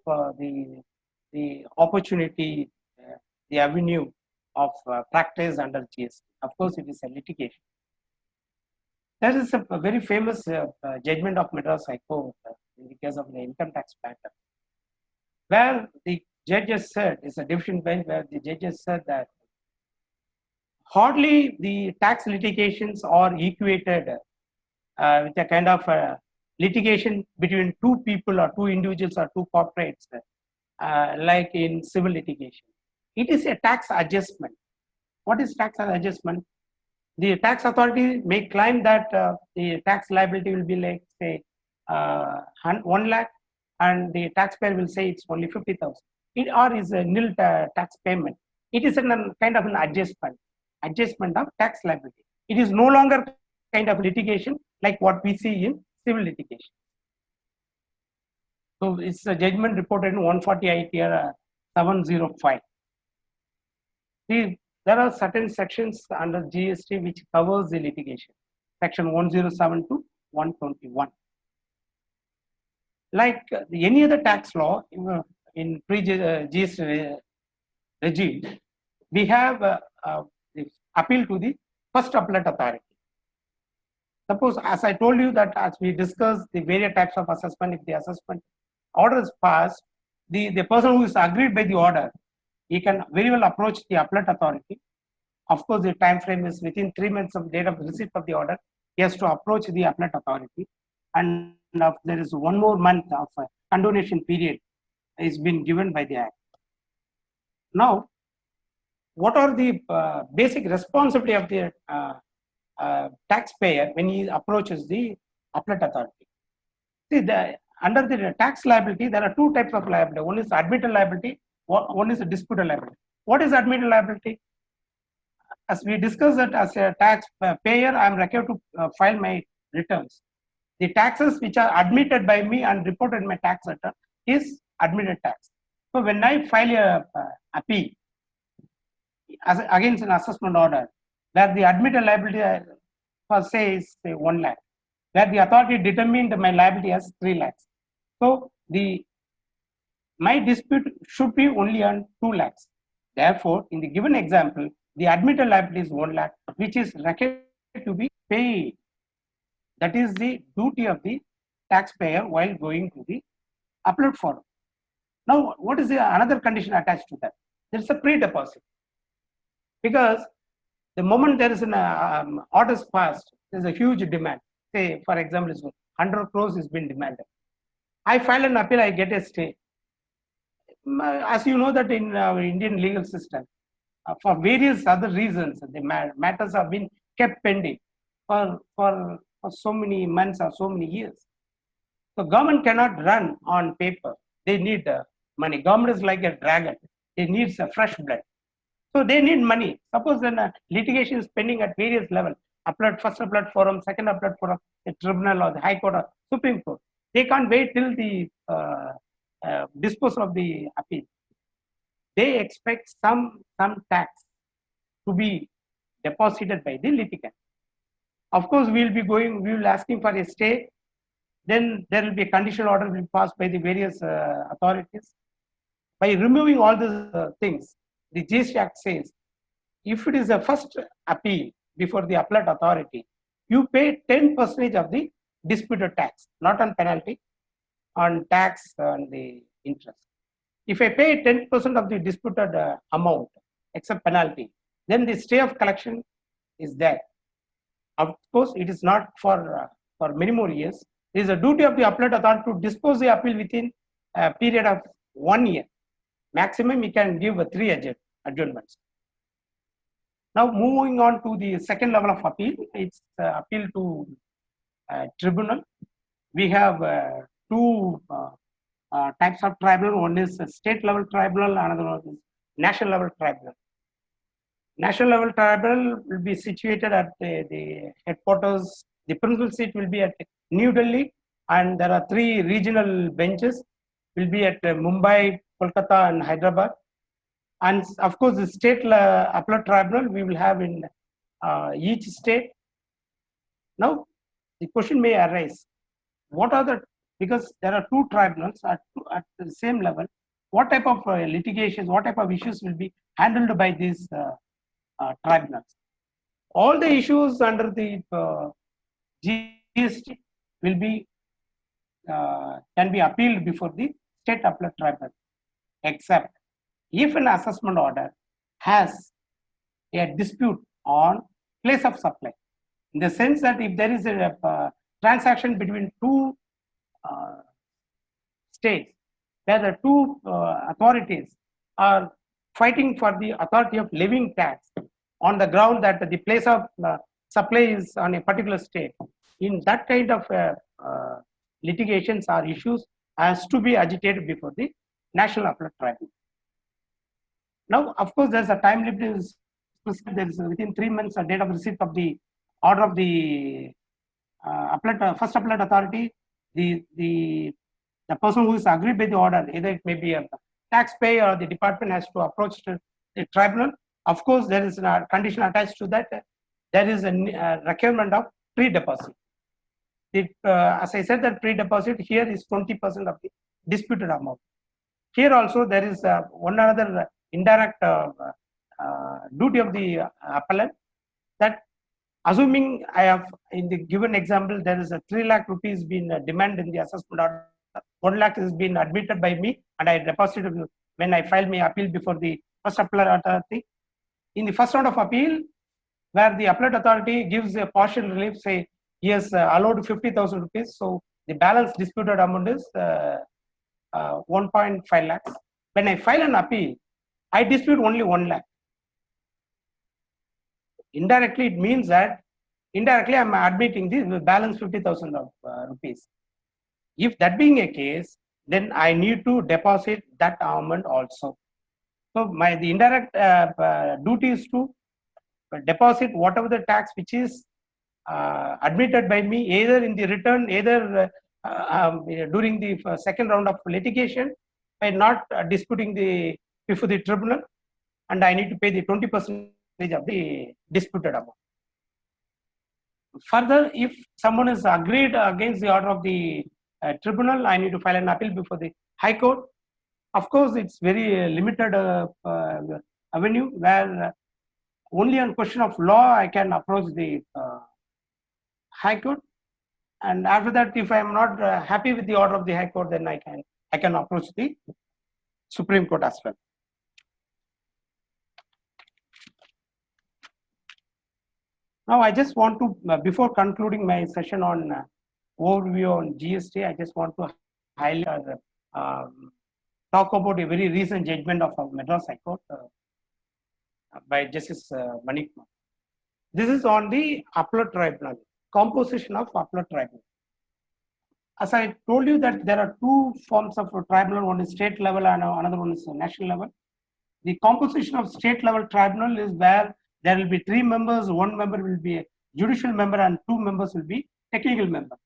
S2: the opportunity, the avenue of practice under GST. Of course, it is a litigation. There is a very famous judgment of Madras High Court in the case of the income tax matter, where the judges said, it's a division bench where the judges said that hardly the tax litigations are equated with a kind of litigation between two people or two individuals or two corporates, like in civil litigation. It is a tax adjustment. What is tax adjustment? The tax authority may claim that the tax liability will be like say 1 lakh, and the taxpayer will say it's only 50,000. It or is a nil tax payment. It is a kind of an adjustment of tax liability. It is no longer kind of litigation like what we see in civil litigation. So it's a judgment reported in 148 year 705. There are certain sections under GST which covers the litigation. Section 107 to 121. Like any other tax law in pre-GST regime, we have the appeal to the first appellate authority. Suppose, as I told you that as we discussed the various types of assessment, if the assessment order is passed, the person who is aggrieved by the order, he can very well approach the appellate authority. Of course, the time frame is within 3 months of date of receipt of the order. He has to approach the appellate authority, and there is 1 more month of condonation period is been given by the Act. Now, what are the basic responsibility of the taxpayer when he approaches the appellate authority? See, under the tax liability, there are 2 types of liability. One is admitted liability, one is a disputed liability. What is admitted liability? As we discussed that as a tax payer, I am required to file my returns. The taxes which are admitted by me and reported in my tax return is admitted tax. So when I file a appeal against an assessment order, where the admitted liability per se is say 1 lakh, where the authority determined my liability as 3 lakhs. So my dispute should be only on 2 lakhs. Therefore, in the given example, the admitted liability is 1 lakh, which is required to be paid. That is the duty of the taxpayer while going to the appellate forum. Now, what is the another condition attached to that? There is a pre-deposit. Because the moment there is an order is passed, there is a huge demand. Say, for example, 100 crores has been demanded. I file an appeal, I get a stay. as you know that in our Indian legal system, for various other reasons, the matters have been kept pending for so many months or so many years. So government cannot run on paper. They need money. Government is like a dragon. It needs a fresh blood. So they need money. Suppose then litigation is pending at various levels. First appellate forum, second appellate forum, the tribunal or the high court or Supreme Court. They can't wait till the disposal of the appeal. They expect some tax to be deposited by the litigant. Of course, we will asking for a stay. Then there will be a conditional order will be passed by the various authorities. By removing all these things, the GST Act says, if it is a first appeal before the appellate authority, you pay 10% of the disputed tax, not on penalty, on tax on the interest. If I pay 10% of the disputed amount, except penalty, then the stay of collection is there. Of course, it is not for many more years. It is a duty of the appellate authority to dispose the appeal within a period of 1 year. Maximum, we can give 3 adjournments. Now, moving on to the second level of appeal, it's appeal to tribunal. We have two types of tribunal. One is a state level tribunal, another one is national level tribunal. National level tribunal will be situated at the headquarters. The principal seat will be at New Delhi, and there are 3 regional benches will be at Mumbai, Kolkata, and Hyderabad. And of course, the state appellate tribunal we will have in each state. Now, the question may arise: what are because there are 2 tribunals at the same level, what type of litigations, what type of issues will be handled by these tribunals? All the issues under the GST will be can be appealed before the state appellate tribunal, except if an assessment order has a dispute on place of supply, in the sense that if there is a transaction between 2 states where the 2 authorities are fighting for the authority of levying tax on the ground that the place of supply is on a particular state, in that kind of litigations or issues has to be agitated before the National Appellate Tribunal. Now, of course, there's a time limit. There is within 3 months a date of receipt of the order of the first appellate authority. The person who is aggrieved by the order, either it may be a taxpayer or the department, has to approach the tribunal. Of course, there is a condition attached to that. There is a requirement of pre-deposit. As I said, that pre-deposit here is 20% of the disputed amount. Here also there is one another indirect duty of the appellant, that assuming I have, in the given example, there is a 3 lakh rupees being demanded in the assessment order, 1 lakh is being admitted by me, and I deposited when I filed my appeal before the first appellate authority. In the first round of appeal, where the appellate authority gives a partial relief, say he has allowed 50,000 rupees, so the balance disputed amount is 1.5 lakhs. When I file an appeal, I dispute only 1 lakh. Indirectly, it means that indirectly I'm admitting the balance 50,000 rupees. If that being a case, then I need to deposit that amount also. So the indirect duty is to deposit whatever the tax which is admitted by me, either in the return, either during the second round of litigation, by not disputing before the tribunal, and I need to pay the 20% of the disputed amount. Further, if someone is agreed against the order of the tribunal, I need to file an appeal before the High Court. Of course, it's very limited avenue where only on question of law I can approach the High Court, and after that, if I am not happy with the order of the High Court, then I can approach the Supreme Court as well. Now, I just want to, before concluding my session on overview on GST, I just want to highlight talk about a very recent judgment of Madras High Court by Justice Manik. This is on the appellate tribunal, composition of appellate tribunal. As I told you that there are two forms of tribunal, one is state level and another one is national level. The composition of state level tribunal is where there will be 3 members, 1 member will be a judicial member and 2 members will be technical member.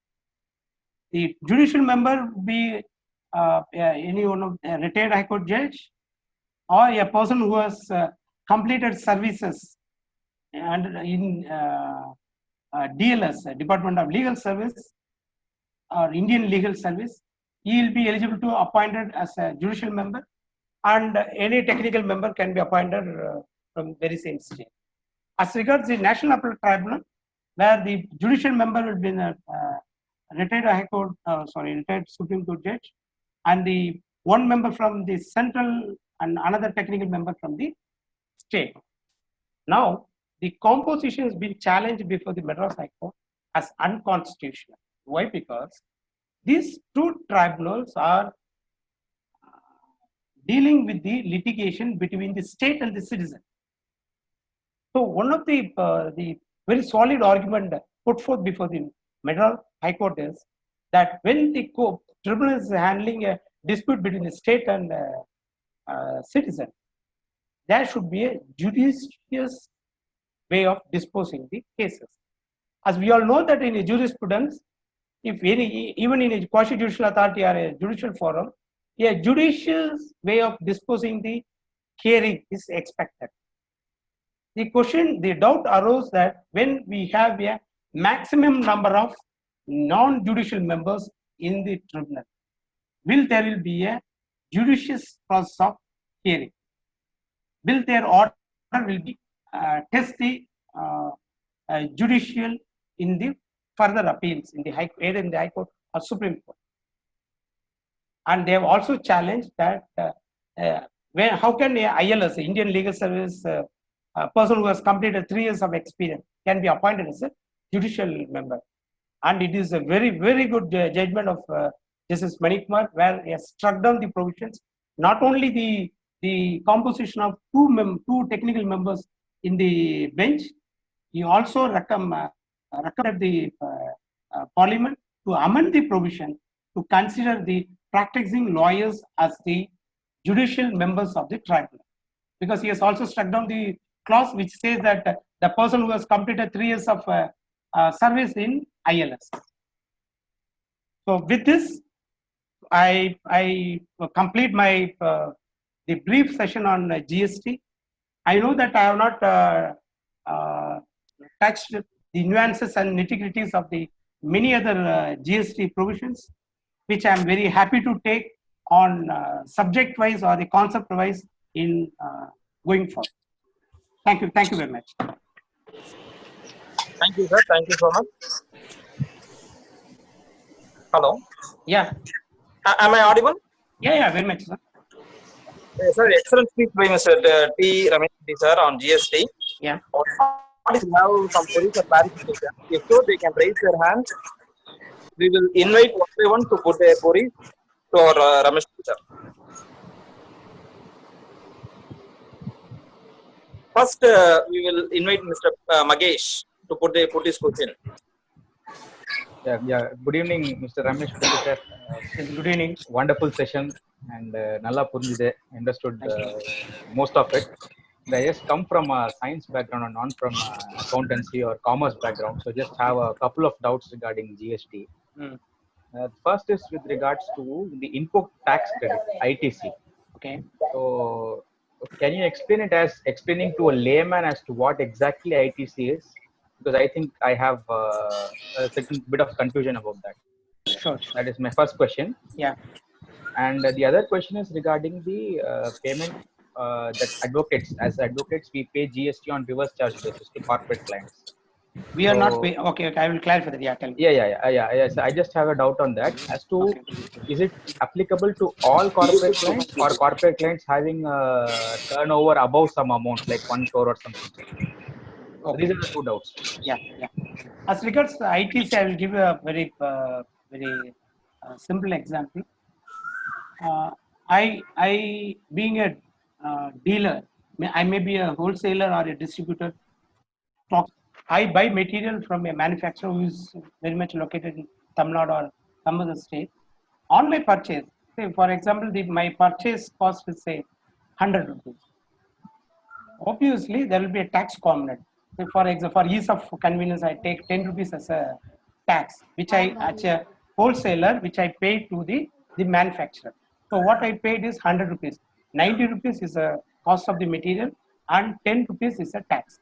S2: The judicial member will be any one of a retired High Court judge or a person who has completed services and in DLS, Department of Legal Service or Indian Legal Service. He will be eligible to appointed as a judicial member, and any technical member can be appointed from very same state. As regards the National Appellate Tribunal, where the judicial member will be a retired High Court, retired Supreme Court judge, and the 1 member from the central and another technical member from the state. Now, the composition has been challenged before the Madras High Court as unconstitutional. Why? Because these 2 tribunals are dealing with the litigation between the state and the citizen. So one of the very solid argument put forth before the Madras High Court is that when the tribunal is handling a dispute between the state and citizen, there should be a judicious way of disposing the cases. As we all know that in a jurisprudence, if even in a quasi-judicial authority or a judicial forum, a judicious way of disposing the hearing is expected. The doubt arose that when we have a maximum number of non-judicial members in the tribunal, there will be a judicious process of hearing? Will their order will be test the judicial in the further appeals in the either in the High Court or Supreme Court? And they have also challenged that how can a ILS, Indian Legal Service, a person who has completed 3 years of experience can be appointed as a judicial member? And it is a very, very good judgment of Justice Manikumar, where he has struck down the provisions, not only the composition of 2 technical members in the bench, he also recommended the Parliament to amend the provision to consider the practicing lawyers as the judicial members of the tribunal, because he has also struck down the clause which says that the person who has completed 3 years of service in ILS. So with this, I complete my the brief session on GST. I know that I have not touched the nuances and nitty-gritties of the many other GST provisions, which I am very happy to take on subject-wise or the concept-wise in going forward. Thank you very much.
S3: Thank you, sir. Thank you so much. Hello.
S2: Yeah.
S3: Am I audible?
S2: Yeah, very much, sir.
S3: Sir, excellent speech by Mr. T. Ramesh sir on GST.
S2: Yeah.
S3: If you have some queries or clarification, if so, they can raise their hand. We will invite everyone to put their queries to our Ramesh sir. First, we will invite Mr. Magesh to put his question.
S4: Yeah. Good evening, Mr. Ramesh Pillai sir.
S2: Good evening.
S4: Wonderful session and nalla purinjide, understood most of it. I just come from a science background and not from accountancy or commerce background, so just have a couple of doubts regarding GST. First is with regards to the input tax credit, ITC.
S2: Okay.
S4: So, can you explain it as explaining to a layman as to what exactly ITC is? Because I think I have a certain bit of confusion about that.
S2: Sure.
S4: That is my first question.
S2: Yeah.
S4: And the other question is regarding the payment that as advocates, we pay GST on reverse charge basis to corporate clients.
S2: We are not paying. Okay, I will clarify that. Yeah, tell me.
S4: Yeah. So I just have a doubt on that as to is it applicable to all corporate clients or corporate clients having a turnover above some amount like 1 crore or something? So these are the 2 doubts.
S2: Yeah. As regards to ITC, I will give you a very simple example. I being a dealer, I may be a wholesaler or a distributor. I buy material from a manufacturer who is very much located in Tamil Nadu or some other state. On my purchase, say for example, my purchase cost is say 100 rupees. Obviously, there will be a tax component. So for example, for ease of convenience, I take 10 rupees as a tax, which I, as a wholesaler, which I pay to the manufacturer. So what I paid is 100 rupees. 90 rupees is a cost of the material and 10 rupees is a tax.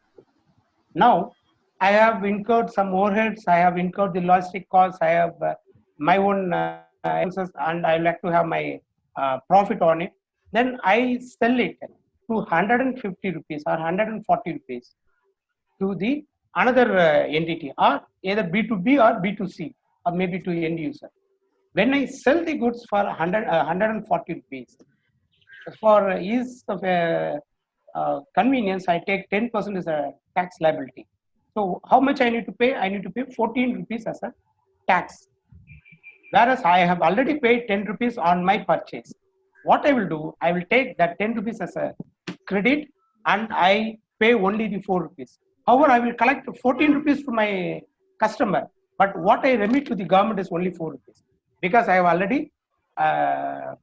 S2: Now, I have incurred some overheads, I have incurred the logistic costs, I have my own expenses, and I like to have my profit on it. Then I sell it to 150 rupees or 140 rupees to the another entity, or either B2B or B2C, or maybe to end user. When I sell the goods for 140 rupees, for ease of convenience, I take 10% as a tax liability. So how much I need to pay? I need to pay 14 rupees as a tax. Whereas I have already paid 10 rupees on my purchase. What I will do, I will take that 10 rupees as a credit and I pay only the 4 rupees. However, I will collect 14 rupees to my customer, but what I remit to the government is only 4 rupees because I have already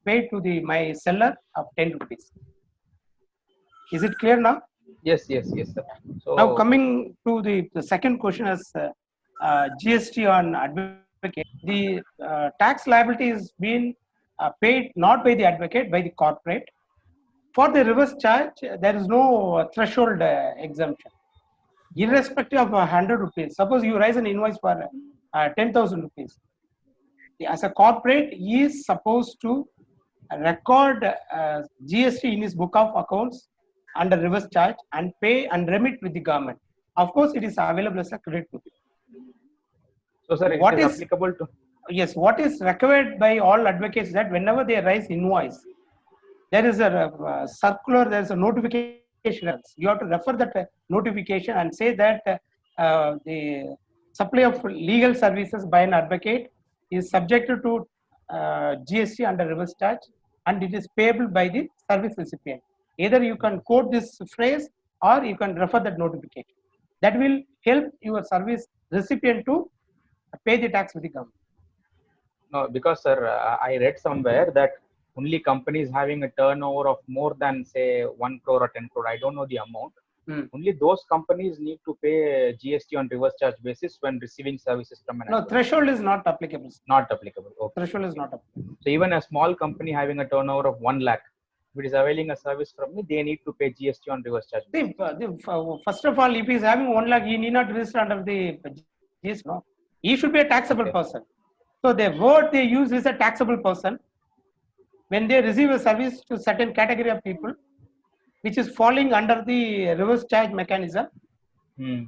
S2: paid to my seller of 10 rupees. Is it clear now?
S4: Yes, yes, yes, sir. So
S2: Now coming to the second question as GST on advocate, the tax liability is being paid not by the advocate, by the corporate. For the reverse charge, there is no threshold exemption. Irrespective of 100 rupees, suppose you raise an invoice for 10,000 rupees. As a corporate, he is supposed to record GST in his book of accounts under reverse charge and pay and remit with the government. Of course, it is available as a credit to him.
S4: so sir,
S2: What
S4: it is
S2: is-
S4: applicable to
S2: Yes, what is required by all advocates that whenever they raise invoice, there is a circular, there is a notification. You have to refer that notification and say that the supply of legal services by an advocate is subjected to GST under reverse charge and it is payable by the service recipient. Either you can quote this phrase or you can refer that notification. That will help your service recipient to pay the tax with the government.
S4: no, because sir, I read somewhere that only companies having a turnover of more than say 1 crore or 10 crore, I don't know the amount. Only those companies need to pay GST on reverse charge basis when receiving services from an
S2: No,
S4: advocate.
S2: threshold is not applicable.
S4: Not applicable. Okay.
S2: Threshold is not applicable.
S4: So even a small company having a turnover of 1 lakh, if it is availing a service from me, they need to pay GST on reverse charge basis.
S2: First of all, if he is having 1 lakh, he need not register under the GST. No, he should be a taxable person. So the word they use is a taxable person. When they receive a service to certain category of people, which is falling under the reverse charge mechanism,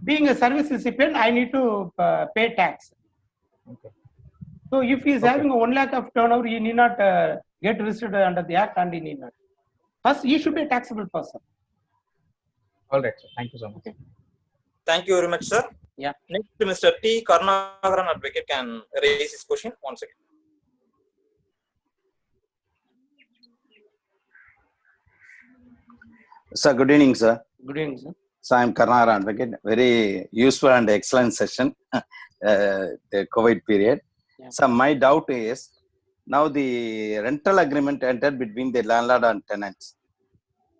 S2: being a service recipient, I need to pay tax.
S4: Okay.
S2: So if he is having 1 lakh of turnover, he need not get registered under the act and he need not. First, he should be a taxable person.
S4: All right, sir. Thank you so much.
S2: Okay.
S3: Thank you very much, sir.
S2: Yeah.
S3: Next, Mr. T. Karnagaran advocate can raise his question once again.
S5: Sir, good evening, sir.
S2: Good evening, sir.
S5: So I'm Karnagaran advocate. Very useful and excellent session, the COVID period.
S2: Yeah.
S5: So my doubt is, now the rental agreement entered between the landlord and tenants.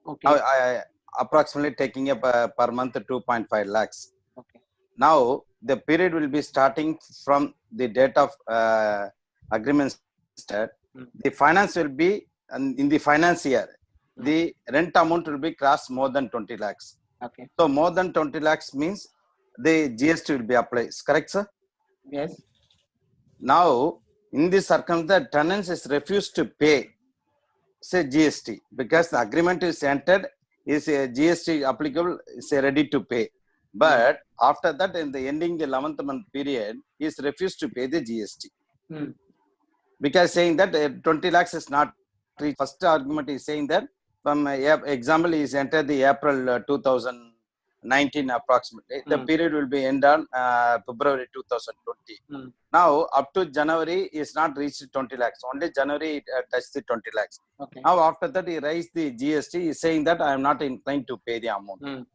S2: Okay.
S5: Now I approximately taking up per month 2.5 lakhs.
S2: Okay.
S5: Now the period will be starting from the date of agreement start. The finance will be in the finance year. The rent amount will be crossed more than 20 lakhs.
S2: Okay.
S5: So more than 20 lakhs means the GST will be applied. Correct, sir?
S2: Yes.
S5: Now, in this circumstance, tenants is refused to pay, say GST, because the agreement is entered, is a GST applicable, is ready to pay. But after that, in the ending the 11th month period, he is refused to pay the GST. Because saying that 20 lakhs is not reached. First argument is saying that, from example, is entered the April 2000 19 approximately. The period will be end on February 2020. Now up to January is not reached 20 lakhs. Only January it touched the 20 lakhs.
S2: Okay.
S5: Now after that he raised the GST. He is saying that I am not inclined to pay the amount.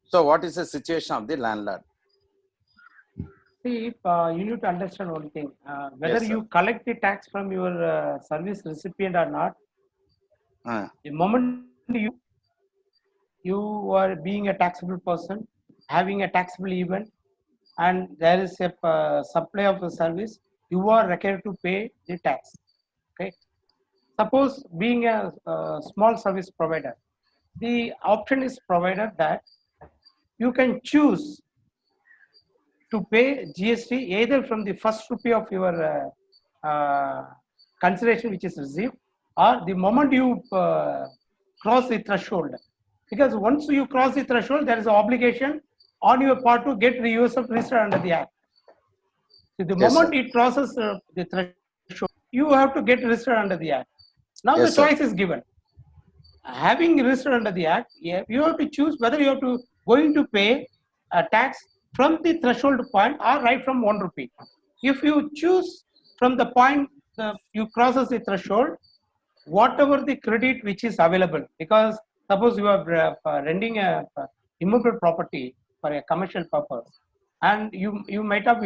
S5: So what is the situation of the landlord?
S2: See, you need to understand one thing. Whether
S5: Yes, sir.
S2: you collect the tax from your service recipient or not, the moment you are being a taxable person, having a taxable event, and there is a supply of a service, you are required to pay the tax. Okay. Suppose being a small service provider, the option is provided that you can choose to pay GST either from the first rupee of your consideration which is received, or the moment you cross the threshold. Because once you cross the threshold, there is an obligation on your part to get yourself registered under the Act. So the moment it crosses the threshold, you have to get registered under the Act. Now the choice is given. Having registered under the Act, you have to choose whether you have to going to pay a tax from the threshold point or right from 1 rupee. If you choose from the point you crosses the threshold, whatever the credit which is available, because suppose you are renting a immovable property for a commercial purpose, and you might have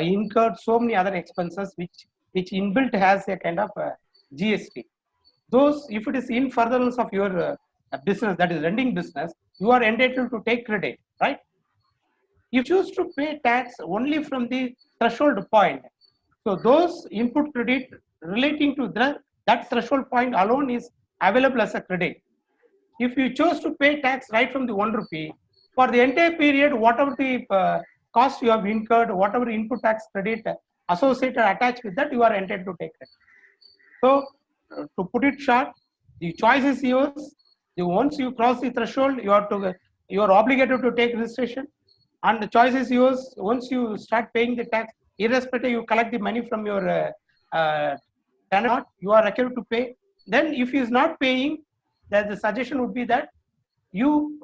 S2: incurred so many other expenses which inbuilt has a kind of GST. Those, if it is in furtherance of your business, that is renting business, you are entitled to take credit, right? You choose to pay tax only from the threshold point. So those input credit relating to that threshold point alone is available as a credit. If you chose to pay tax right from the 1 rupee, for the entire period, whatever the cost you have incurred, whatever input tax credit associated attached with that, you are entitled to take it. So to put it short, the choice is yours. Once you cross the threshold, you are obligated to take registration, and the choice is yours. Once you start paying the tax, irrespective you collect the money from your tenant, you are required to pay. Then if he is not paying, then the suggestion would be that you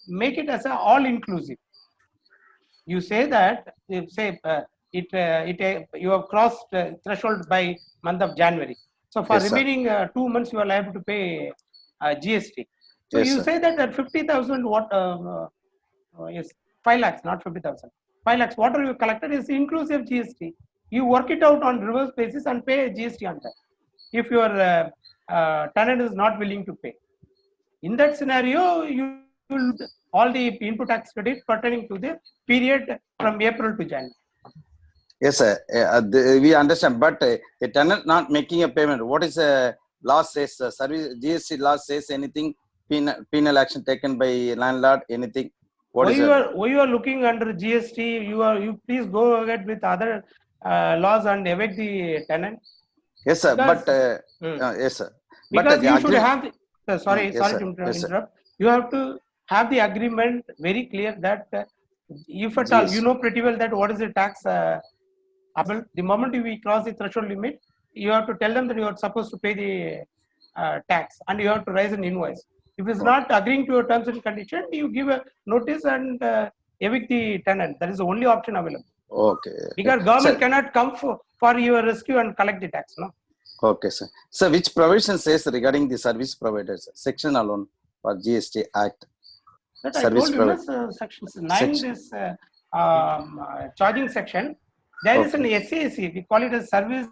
S2: make it as a all inclusive. You say that you have crossed threshold by month of January. So for remaining 2 months, you are liable to pay GST. So you say that 50,000 what is 5 lakhs, not 50,000. 5 lakhs, whatever you collected is inclusive GST. You work it out on reverse basis and pay GST on that. If your tenant is not willing to pay, in that scenario, you will all the input tax credit pertaining to the period from April to January.
S5: Yes, sir. We understand, but the tenant not making a payment, what is the law says? Service GST law says anything? Penal action taken by landlord? Anything?
S2: Why you are looking under GST? You please go ahead with other laws and evict the tenant.
S5: Yes, sir.
S2: Because,
S5: yes, sir.
S2: Because you should have. Sorry to interrupt. You have to have the agreement very clear that if at all you know pretty well that what is the tax. The moment we cross the threshold limit, you have to tell them that you are supposed to pay the tax, and you have to raise an invoice. If it's not agreeing to your terms and conditions, you give a notice and evict the tenant. That is the only option available.
S5: Okay.
S2: Because government cannot come for your rescue and collect the tax, no?
S5: Okay, sir. So which provision says regarding the service providers? Section alone for GST Act.
S2: That service I told you, section 9 is charging section. There is an SAC, we call it a service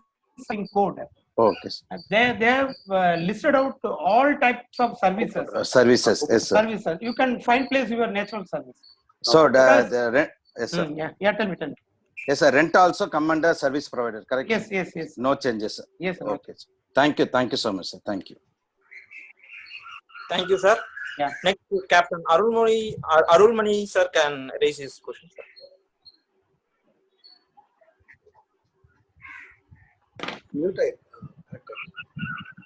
S2: code.
S5: Okay.
S2: They have listed out all types of services.
S5: Services, yes, sir.
S2: Services. You can find place your natural service.
S5: So the rent, yes, sir.
S2: Tell me.
S5: Yes, sir. Rent also come under service provider, correct?
S2: Yes.
S5: No changes, sir.
S2: Yes, sir.
S5: Okay. Thank you so much, sir. Thank you.
S3: Thank you, sir.
S2: Yeah.
S3: Next, Captain Arulmani sir can raise his question, sir.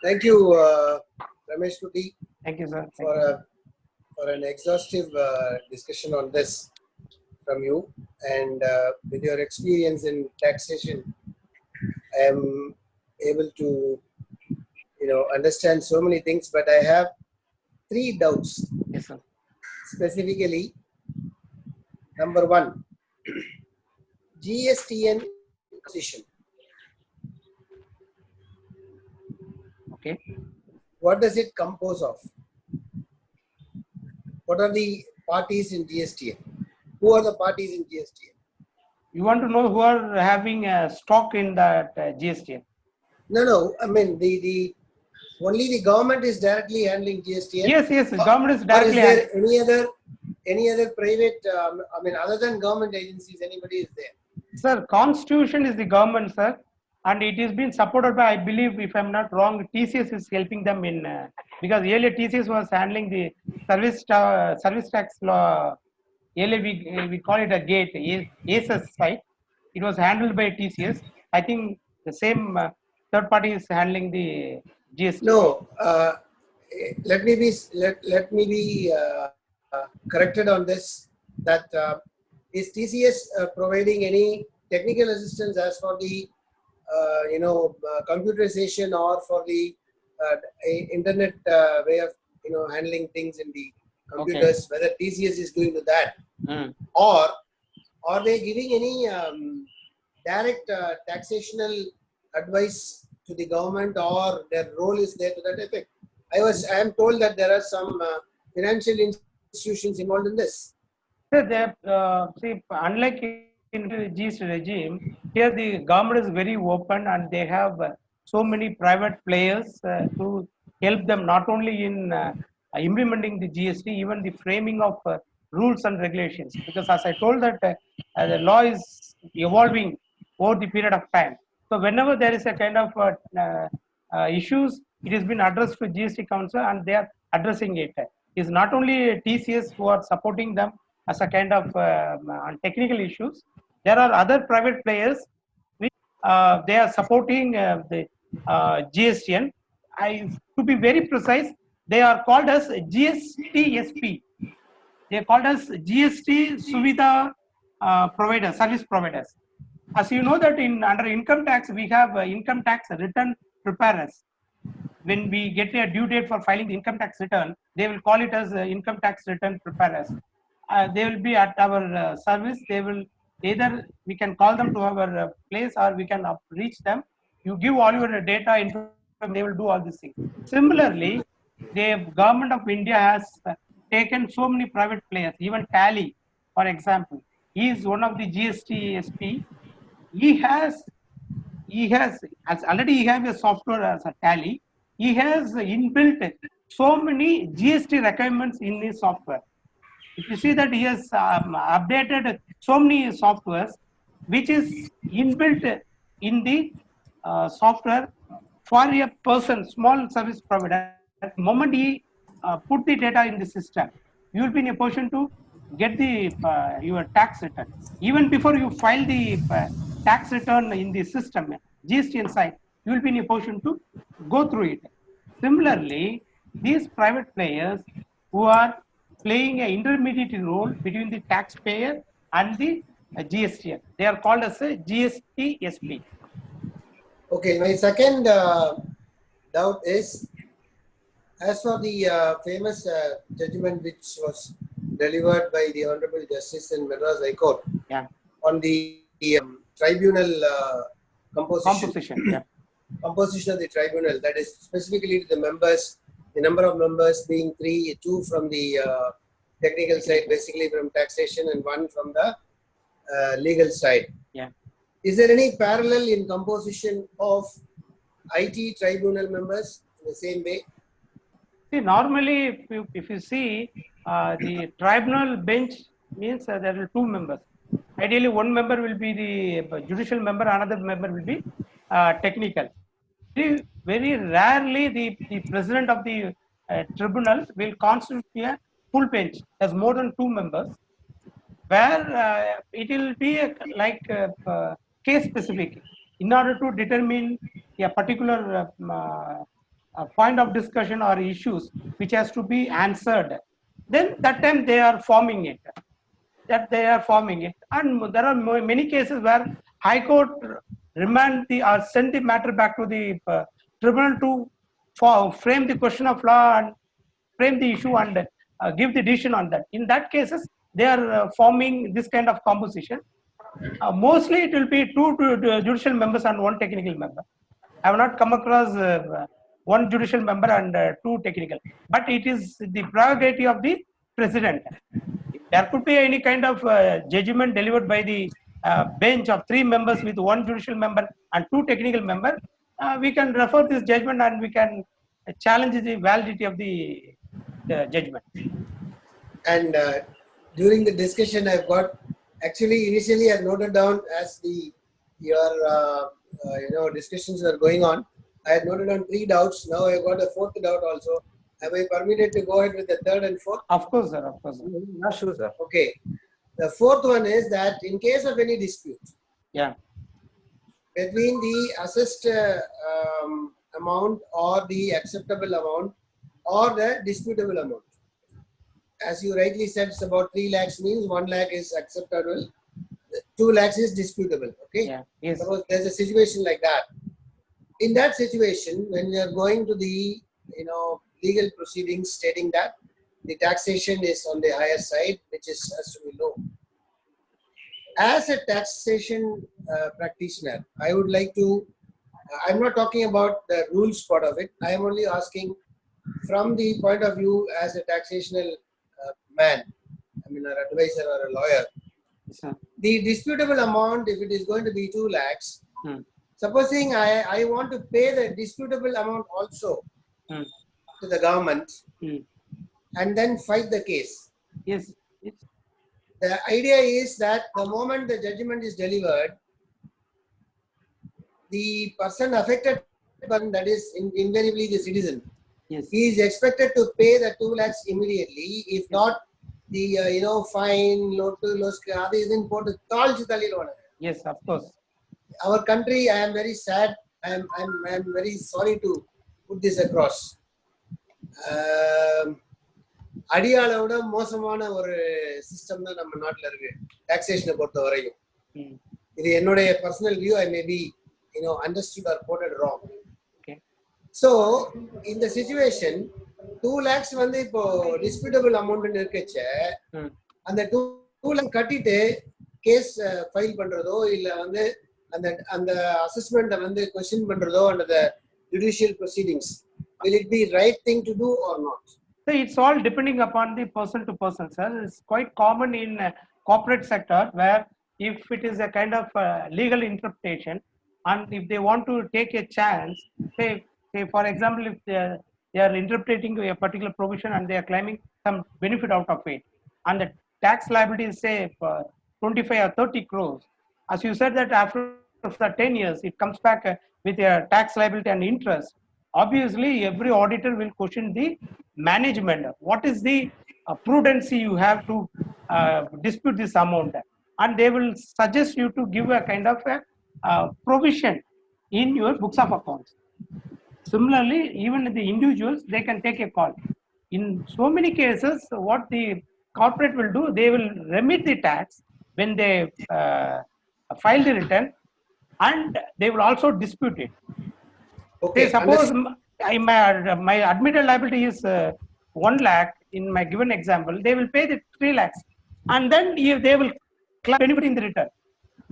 S6: Thank you, Ramesh Kuti.
S2: Thank you, sir.
S6: For an exhaustive discussion on this from you, and with your experience in taxation, I am able to understand so many things. But I have 3 doubts.
S2: Yes, sir.
S6: Specifically, Number one, GSTN position.
S2: Okay.
S6: What does it compose of? What are the parties in GSTN? Who are the parties in GSTN?
S2: You want to know who are having a stock in that GSTN?
S6: No. I mean, the only the government is directly handling GSTN.
S2: Yes. The government is
S6: Or is
S2: directly.
S6: there any other private? I mean, other than government agencies, anybody is there?
S2: Sir, constitution is the government, sir, and it is being supported by, I believe, if I'm not wrong, TCS is helping them in because earlier TCS was handling the service tax law. Earlier we call it a gate, ASS site. It was handled by TCS. I think the same third party is handling the GST.
S6: No. Let me be corrected on this. That is TCS providing any technical assistance as for the computerization or for the internet way of handling things in the computers?
S2: Okay.
S6: Whether TCS is doing that, or are they giving any direct taxational advice to the government, or their role is there to that effect? I am told that there are some financial institutions involved in this.
S2: See, unlike in the GST regime, here the government is very open and they have so many private players to help them not only in implementing the GST, even the framing of rules and regulations. Because as I told that the law is evolving over the period of time. So whenever there is a kind of issues, it has been addressed to GST Council and they are addressing it. It's not only TCS who are supporting them as a kind of on technical issues. There are other private players which they are supporting the GSTN. To be very precise, they are called as GSTSP. They are called as GST Suvidha providers, service providers. As you know that under income tax, we have income tax return preparers. When we get a due date for filing the income tax return, they will call it as income tax return preparers. They will be at our service. They will either we can call them to our place or we can reach them. You give all your data information, they will do all these things. Similarly, the government of India has taken so many private players, even Tally, for example. He is one of the GST SP. He has already he has a software as a Tally. He has inbuilt so many GST requirements in his software. If you see that he has updated so many softwares, which is inbuilt in the software for a person, small service provider. The moment he put the data in the system, you will be in a position to get the your tax return. Even before you file the tax return in the system, GST side, you will be in a position to go through it. Similarly, these private players who are playing an intermediate role between the taxpayer and the GST, they are called as a GSTSP.
S6: Okay, my second doubt is, as for the famous judgment which was delivered by the Honorable Justice in Madras High Court on the tribunal composition of the tribunal, that is specifically to the members, the number of members being two from the technical side, basically from taxation, and one from the legal side. Is there any parallel in composition of IT tribunal members in the same way?
S2: See, normally, if you see, the tribunal bench means there are two members. Ideally, one member will be the judicial member, another member will be technical. Very rarely, the president of the tribunal will constitute a full bench. There's more than two members, where it will be case specific. In order to determine a particular point of discussion or issues which has to be answered, then that time they are forming it. And there are many cases where High Court send the matter back to the tribunal to frame the question of law and frame the issue and give the decision on that. In that cases, they are forming this kind of composition. Mostly it will be two judicial members and one technical member. I have not come across one judicial member and two technical, but it is the prerogative of the president. If there could be any kind of judgment delivered by the bench of 3 members with 1 judicial member and 2 technical member, we can refer this judgment and we can challenge the validity of the judgment.
S6: And during the discussion, I've got actually initially I've noted down as your discussions were going on. I had noted down 3 doubts. Now I've got a 4th doubt also. Am I permitted to go ahead with the 3rd and 4th?
S2: Of course, sir. Of course. Sir.
S3: Yeah, sure, sir.
S6: Okay. The 4th one is that in case of any dispute
S2: Yeah.
S6: between the assessed amount or the acceptable amount or the disputable amount, as you rightly said, it's about 3 lakhs means 1 lakh is acceptable, 2 lakhs is disputable. Okay.
S2: Yeah. Yes.
S6: Suppose there's a situation like that. In that situation, when we are going to the legal proceedings stating that the taxation is on the higher side, which is as we know. As a taxation practitioner, I would like to. I'm not talking about the rules part of it. I am only asking from the point of view as a taxational man. I mean, an advisor or a lawyer.
S2: Sir.
S6: The disputable amount, if it is going to be 2 lakhs, supposing I want to pay the disputable amount also to the government and then fight the case.
S2: Yes. Yes.
S6: The idea is that the moment the judgment is delivered, the person affected, that is invariably the citizen,
S2: Yes.
S6: he is expected to pay the 2 lakhs immediately. If not, the fine,
S2: Yes, of course.
S6: our country, I am very sad. I am very sorry to put this across. அடியாளை விட மோசமான ஒரு system தான் நம்ம நாட்டில் இருக்கு டாக்ஸேஷனை பொறுத்த வரையும். இது என்னுடைய personal view. I may be understood or quoted wrong. So இந்த சிச்சுவேஷன் 2 lakhs வந்து இப்போ டிஸ்பியூட்டபிள் அமௌண்ட் இருக்கச்ச அந்த 2 lakh கட்டிட்டு கேஸ் ஃபைல் பண்றதோ இல்ல வந்து அந்த அந்த அசஸ்மெண்ட்டை வந்து கொஸ்டின் பண்றதோ and the judicial proceedings, will it be right thing to do or not?
S2: So it's all depending upon the person to person, sir. It's quite common in corporate sector where if it is a kind of legal interpretation and if they want to take a chance, say for example, if they are interpreting a particular provision and they are claiming some benefit out of it and the tax liability is say 25 or 30 crores, as you said that after 10 years it comes back with a tax liability and interest. Obviously, every auditor will question the management. What is the prudency you have to dispute this amount? And they will suggest you to give a kind of a provision in your books of accounts. Similarly, even the individuals, they can take a call. In so many cases, what the corporate will do, they will remit the tax when they file the return and they will also dispute it.
S6: Okay,
S2: say suppose my admitted liability is 1 lakh in my given example, they will pay the 3 lakhs and then they will claim benefit in the return.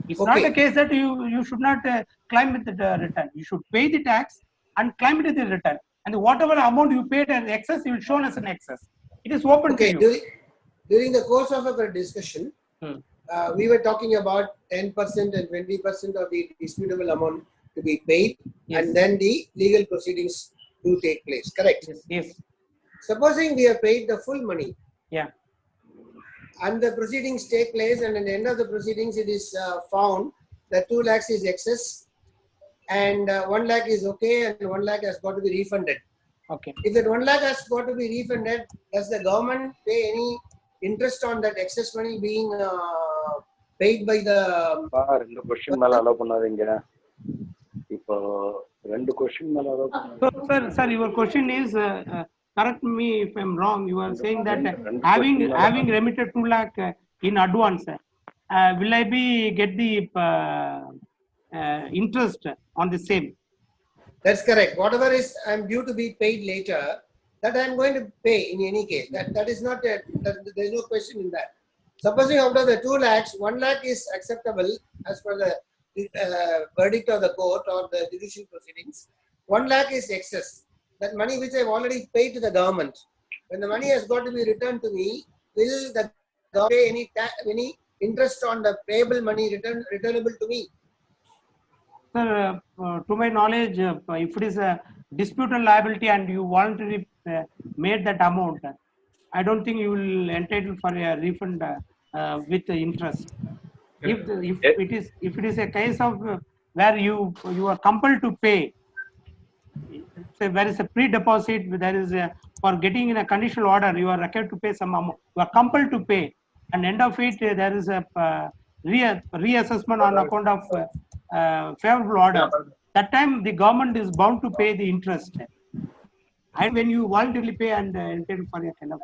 S2: It's not the case that you should not claim with the return. You should pay the tax and claim it in the return, and whatever amount you paid as excess, you will show as an excess. It is open to you.
S6: During the course of our discussion, we were talking about 10% and 20% of the disputable amount to be paid,
S2: Yes.
S6: and then the legal proceedings to take place. Correct?
S2: Yes. Yes.
S6: Supposing we have paid the full money,
S2: Yeah.
S6: and the proceedings take place, and at the end of the proceedings, it is found that 2 lakhs is excess, and 1 lakh is okay, and 1 lakh has got to be refunded.
S2: Okay.
S6: If that 1 lakh has got to be refunded, does the government pay any interest on that excess money being paid by the?
S7: ரெண்டு question மேல allow பண்ணாதீங்க. இப்போ ரெண்டு question மேல allow
S2: So sir, your question is correct me if I'm wrong. You are saying that having remitted 2 lakh in advance, will I be get the interest on the same?
S6: That's correct. Whatever is I'm due to be paid later, that I'm going to pay in any case. That is not there is no question in that. Supposing out of the 2 lakhs, 1 lakh is acceptable as per the verdict of the court or the judicial proceedings. 1 lakh is excess. That money which I've already paid to the government. When the money has got to be returned to me, will the government pay any interest on the payable money returnable to me?
S2: Sir, to my knowledge, if it is a disputed liability and you voluntarily made that amount, I don't think you will entitle for a refund with the interest. If it is a case of where you are compelled to pay, say there is a pre-deposit, there is a, for getting in a conditional order, you are required to pay some amount. You are compelled to pay, and end of it there is a reassessment on account of favorable order. That time the government is bound to pay the interest. And when you voluntarily pay and entitled for a kind of,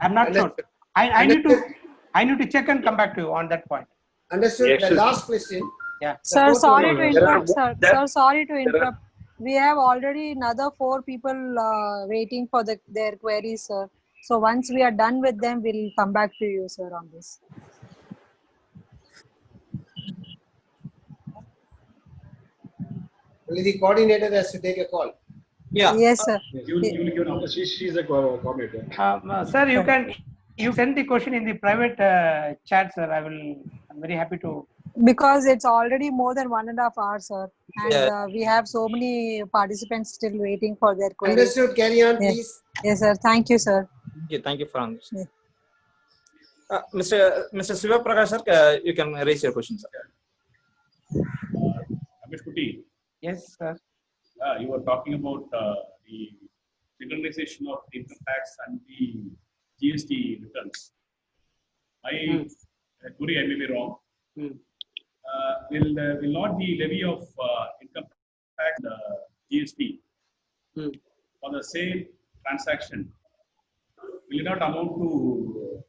S2: I'm not sure. I need to check and come back to you on that point.
S6: Understood. The last question.
S2: Yeah.
S8: Sir, sorry to interrupt, sir. Sir, sorry to interrupt. We have already another 4 people waiting for their queries, sir. So once we are done with them, we'll come back to you, sir, on this.
S6: Only the coordinator has to take a call.
S3: Yeah.
S8: Yes, sir.
S9: She's a coordinator.
S2: Sir, you send the question in the private chat, sir. I'm very happy to.
S8: Because it's already more than 1.5 hours, sir. And we have so many participants still waiting for their queries.
S6: Understood. Carry on, please.
S8: Yes, sir. Thank you, sir.
S3: Thank you for answering. Mr. Siva Prakash, sir, you can raise your question, sir.
S1: Ramesh Kuti,
S2: Yes, sir.
S1: you were talking about the synchronization of income tax and the GST returns. My query, I may be wrong. Will not the levy of income tax GST for the same transaction will it not amount to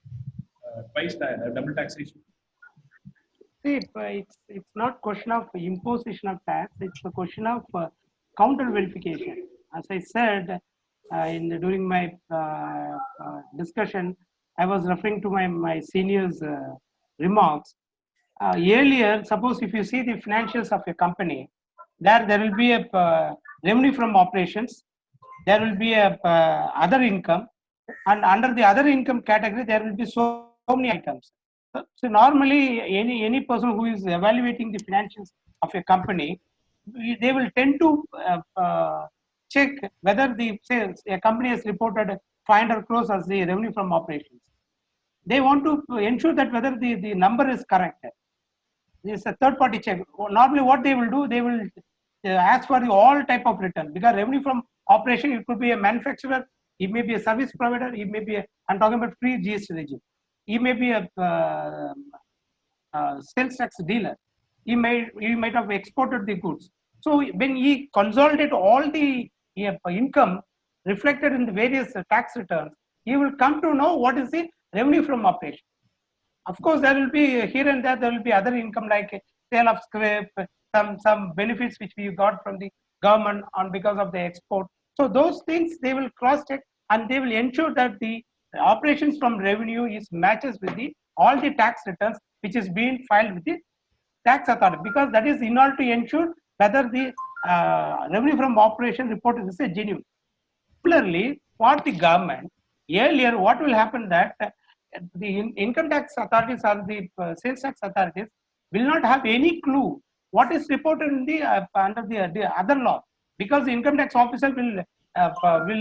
S1: twice double taxation?
S2: See, it's not question of imposition of tax. It's a question of counter verification. As I said during my discussion, I was referring to my seniors' remarks. Earlier, suppose if you see the financials of a company, there will be a revenue from operations, there will be a other income, and under the other income category, there will be so many items. So normally, any person who is evaluating the financials of a company, they will tend to check whether a company has reported 500 crores as the revenue from operations. They want to ensure that whether the number is correct. This is a third-party check. Normally, what they will do, they will ask for the all type of return, because revenue from operation, it could be a manufacturer, it may be a service provider, it may be I'm talking about pre-GST regime. He may be a sales tax dealer. He might have exported the goods. So when he consolidate all the income reflected in the various tax returns, he will come to know what is the revenue from operation. Of course, there will be here and there will be other income like sale of scrap, some benefits which we got from the government on because of the export. So those things they will cross check and they will ensure that the operations from revenue is matches with all the tax returns which is being filed with the tax authority, because that is in order to ensure whether the revenue from operation report is genuine. Similarly, for the government, earlier what will happen that the income tax authorities or the sales tax authorities will not have any clue what is reported in the under the other law, because the income tax officer will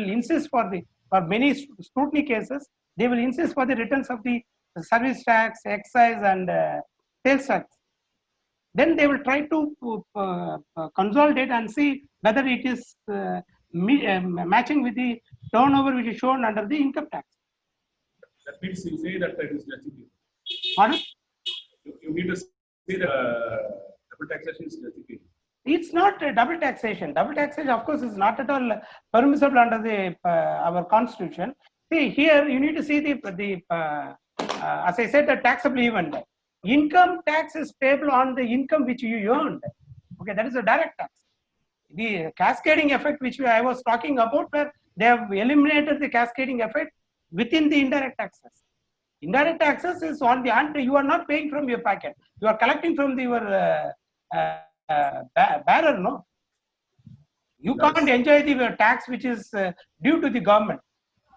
S2: insist for many scrutiny cases, they will insist for the returns of the service tax, excise, and sales tax. Then they will try to consolidate and see whether it is matching with the turnover which is shown under the income tax.
S1: That means you say that it is justified.
S2: Pardon?
S1: You need to say that double taxation is justified.
S2: It's not a double taxation. Double taxation, of course, is not at all permissible under the our constitution. See, here you need to see as I said, the taxable event. Income tax is payable on the income which you earned. Okay, that is a direct tax. The cascading effect which I was talking about, where they have eliminated the cascading effect within the indirect taxes. Indirect taxes is on the hand, you are not paying from your pocket. You are collecting from your bearer, no? You can't enjoy the tax which is due to the government.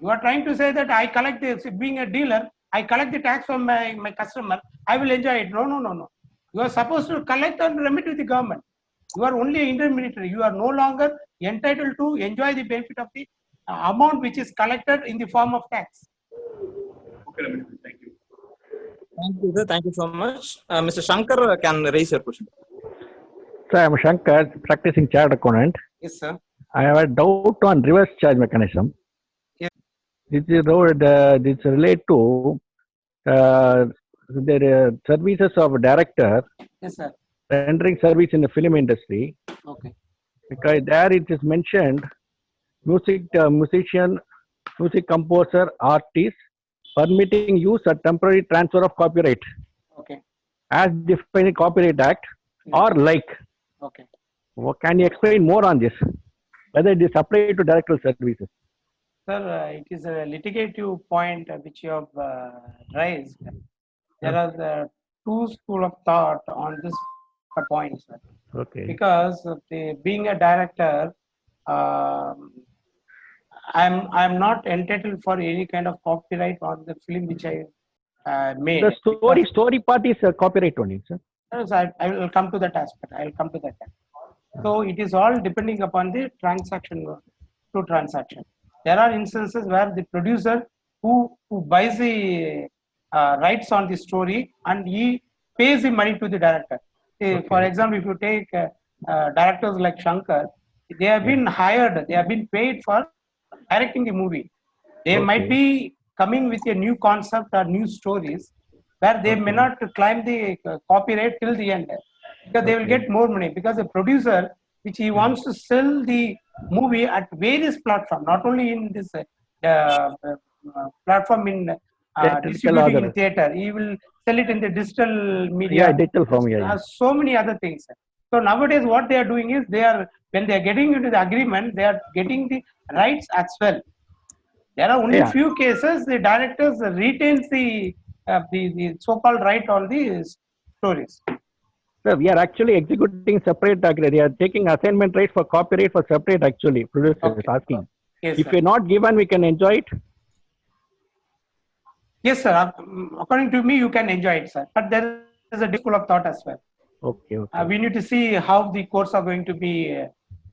S2: You are trying to say that I collect this, being a dealer, I collect the tax from my customer, I will enjoy it. No. You are supposed to collect and remit to the government. You are only an intermediary. You are no longer entitled to enjoy the benefit of the amount which is collected in the form of tax.
S1: Okay, Ramesh, thank you.
S3: Thank you, sir. Thank you so much. Mr. Shankar can raise your question.
S10: Sir, I am Shankar, practicing chartered accountant.
S2: Yes, sir.
S10: I have a doubt on reverse charge mechanism.
S2: Yes.
S10: This relate to the services of a director
S2: Yes, sir.
S10: rendering service in the film industry.
S2: Okay.
S10: Because there it is mentioned musician, music composer, artist permitting use or temporary transfer of copyright
S2: Okay.
S10: as defined in Copyright Act or like.
S2: Okay.
S10: Can you explain more on this? Whether it is applied to directorial services?
S2: Sir, it is a litigative point which you have raised. There are the two school of thought on this point, sir.
S10: Okay.
S2: Because of being a director, I'm not entitled for any kind of copyright on the film which I made.
S10: The story part is copyright only, sir.
S2: Yes, I will come to that aspect. I will come to that. So it is all depending upon the transaction to transaction. There are instances where the producer who buys the rights on the story and he pays the money to the director. Okay. For example, if you take directors like Shankar, they have been hired, they have been paid for directing the movie. They might be coming with a new concept or new stories where they may not climb the copyright till the end, because they will get more money, because the producer which he wants to sell the movie at various platforms, not only in this platform in distributing in theater, he will sell it in the digital media,
S10: digital form,
S2: so many other things. So nowadays what they are doing is when they are getting into the agreement, they are getting the rights as well. There are only few cases the directors retains the so-called right on the stories.
S10: Sir, we are actually executing separate. They are taking assignment rights for copyright for separate. Actually, producer is asking.
S2: Yes,
S10: if we are not given, we can enjoy it.
S2: Yes, sir. According to me, you can enjoy it, sir. But there is a school of thought as well.
S10: Okay.
S2: We need to see how the courts are going to be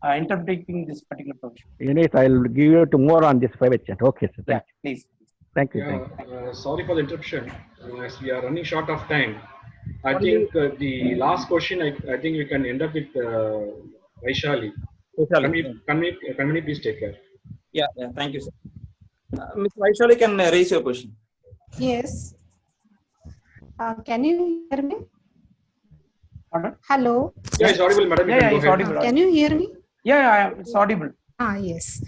S2: interpreting this particular provision.
S10: Anyways, I'll give you more on this private chat. Okay, sir.
S2: Yeah, please.
S10: Thank you.
S9: Sorry for the interruption. As we are running short of time, I think the last question, I think we can end up with Vaishali. Can we please take care?
S3: Yeah, thank you, sir. Ms. Vaishali can raise your question.
S11: Yes. Can you hear me?
S2: Pardon?
S11: Hello.
S9: Yeah, it's audible, madam.
S2: Yeah, it's audible.
S11: Can you hear me?
S2: Yeah, it's audible.
S11: Yes.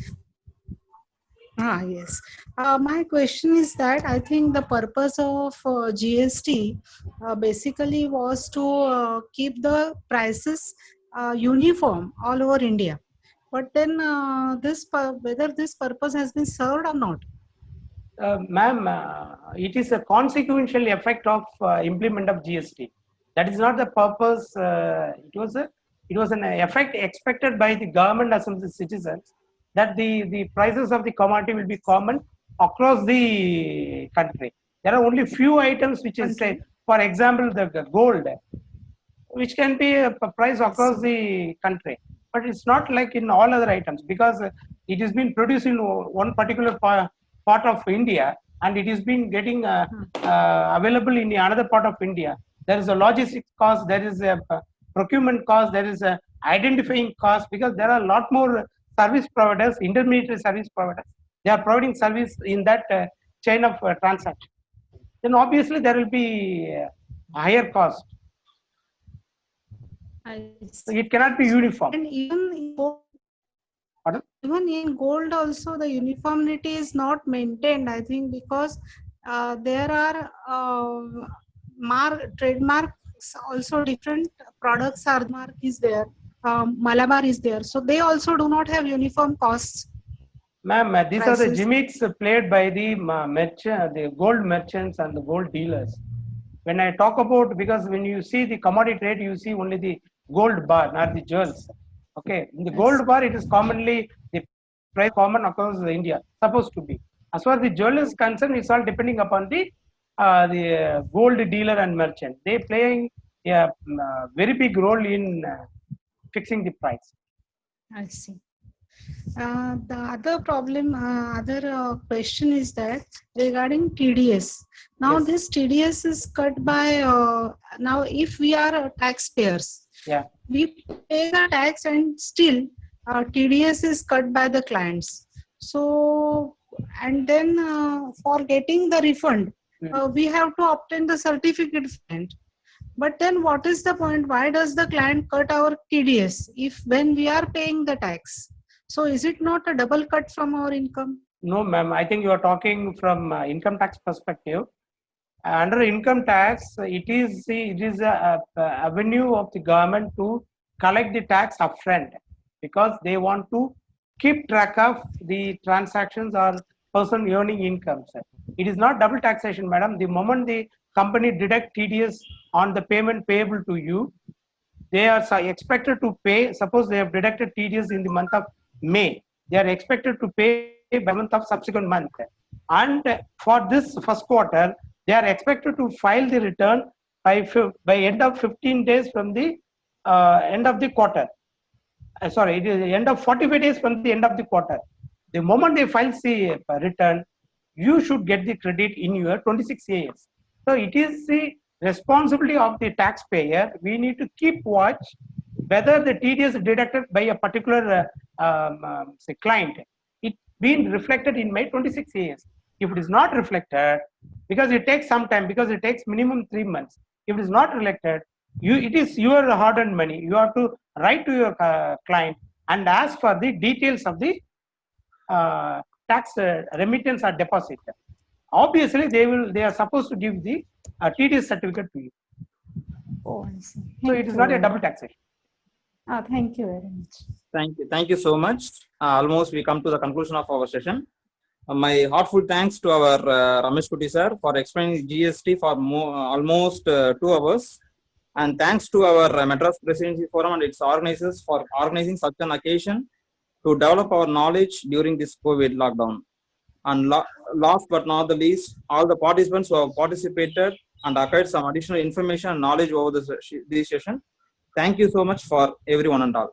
S11: Yes. My question is that I think the purpose of GST basically was to keep the prices uniform all over India. But then whether this purpose has been served or not?
S2: Ma'am, it is a consequential effect of implement of GST. That is not the purpose. It was an effect expected by the government as well as the citizens, that the prices of the commodity will be common across the country. There are only few items which is, for example, the gold, which can be a price across the country. But it's not like in all other items, because it has been produced in one particular part of India and it is been getting available in another part of India. There is a logistics cost, there is a procurement cost, there is a identifying cost, because there are a lot more service providers, intermediary service providers. They are providing service in that chain of transaction. Then obviously there will be a higher cost. So it cannot be uniform.
S11: And even in gold also the uniformity is not maintained, I think, because there are trademarks also, different products are mark is there, Malabar is there, so they also do not have uniform costs.
S2: Ma'am, these are the
S8: prices.
S2: gimmicks played by the merchant, the gold merchants and the gold dealers. When I talk about, because when you see the commodity rate, you see only the gold bar, not the jewels. Okay, in the gold bar, it is commonly the price common across India, supposed to be. As far as the jewel is concerned, it's all depending upon the gold dealer and merchant. They playing a very big role in fixing the price.
S11: I see. The other problem, other question is that regarding TDS. Now
S2: Yes.
S11: this TDS is cut by, now if we are taxpayers,
S2: Yeah.
S11: we pay the tax and still TDS is cut by the clients. So, and then for getting the refund, we have to obtain the certificate of payment. But then what is the point? Why does the client cut our TDS if when we are paying the tax? So is it not a double cut from our income?
S2: No, ma'am. I think you are talking from income tax perspective. Under income tax, it is a avenue of the government to collect the tax upfront because they want to keep track of the transactions or person earning incomes. It is not double taxation, madam. The moment the company deduct TDS on the payment payable to you, they are expected to pay. Suppose they have deducted TDS in the month of May, they are expected to pay by month of subsequent month. And for this first quarter, they are expected to file the return by end of 15 days from the end of the quarter. Sorry, it is the end of 45 days from the end of the quarter. The moment they file the return, you should get the credit in your 26 AS. So it is the responsibility of the taxpayer. We need to keep watch whether the TDS deducted by a particular say client, it been reflected in my 26 AS. If it is not reflected, because it takes some time, because it takes minimum 3 months. If it is not reflected, it is your hard-earned money. You have to write to your client and ask for the details of the tax remittance or deposit. Obviously, they are supposed to give the TDS certificate to you.
S11: Oh, I see.
S2: So it is not a double taxation.
S11: Thank you very much.
S3: Thank you so much. Almost we come to the conclusion of our session. My heartfelt thanks to our Ramesh Kutty sir for explaining GST for almost 2 hours. And thanks to our Madras Presidency Forum and its organizers for organizing such an occasion to develop our knowledge during this COVID lockdown. And last but not the least, all the participants who have participated and acquired some additional information and knowledge over this session. Thank you so much for everyone and all.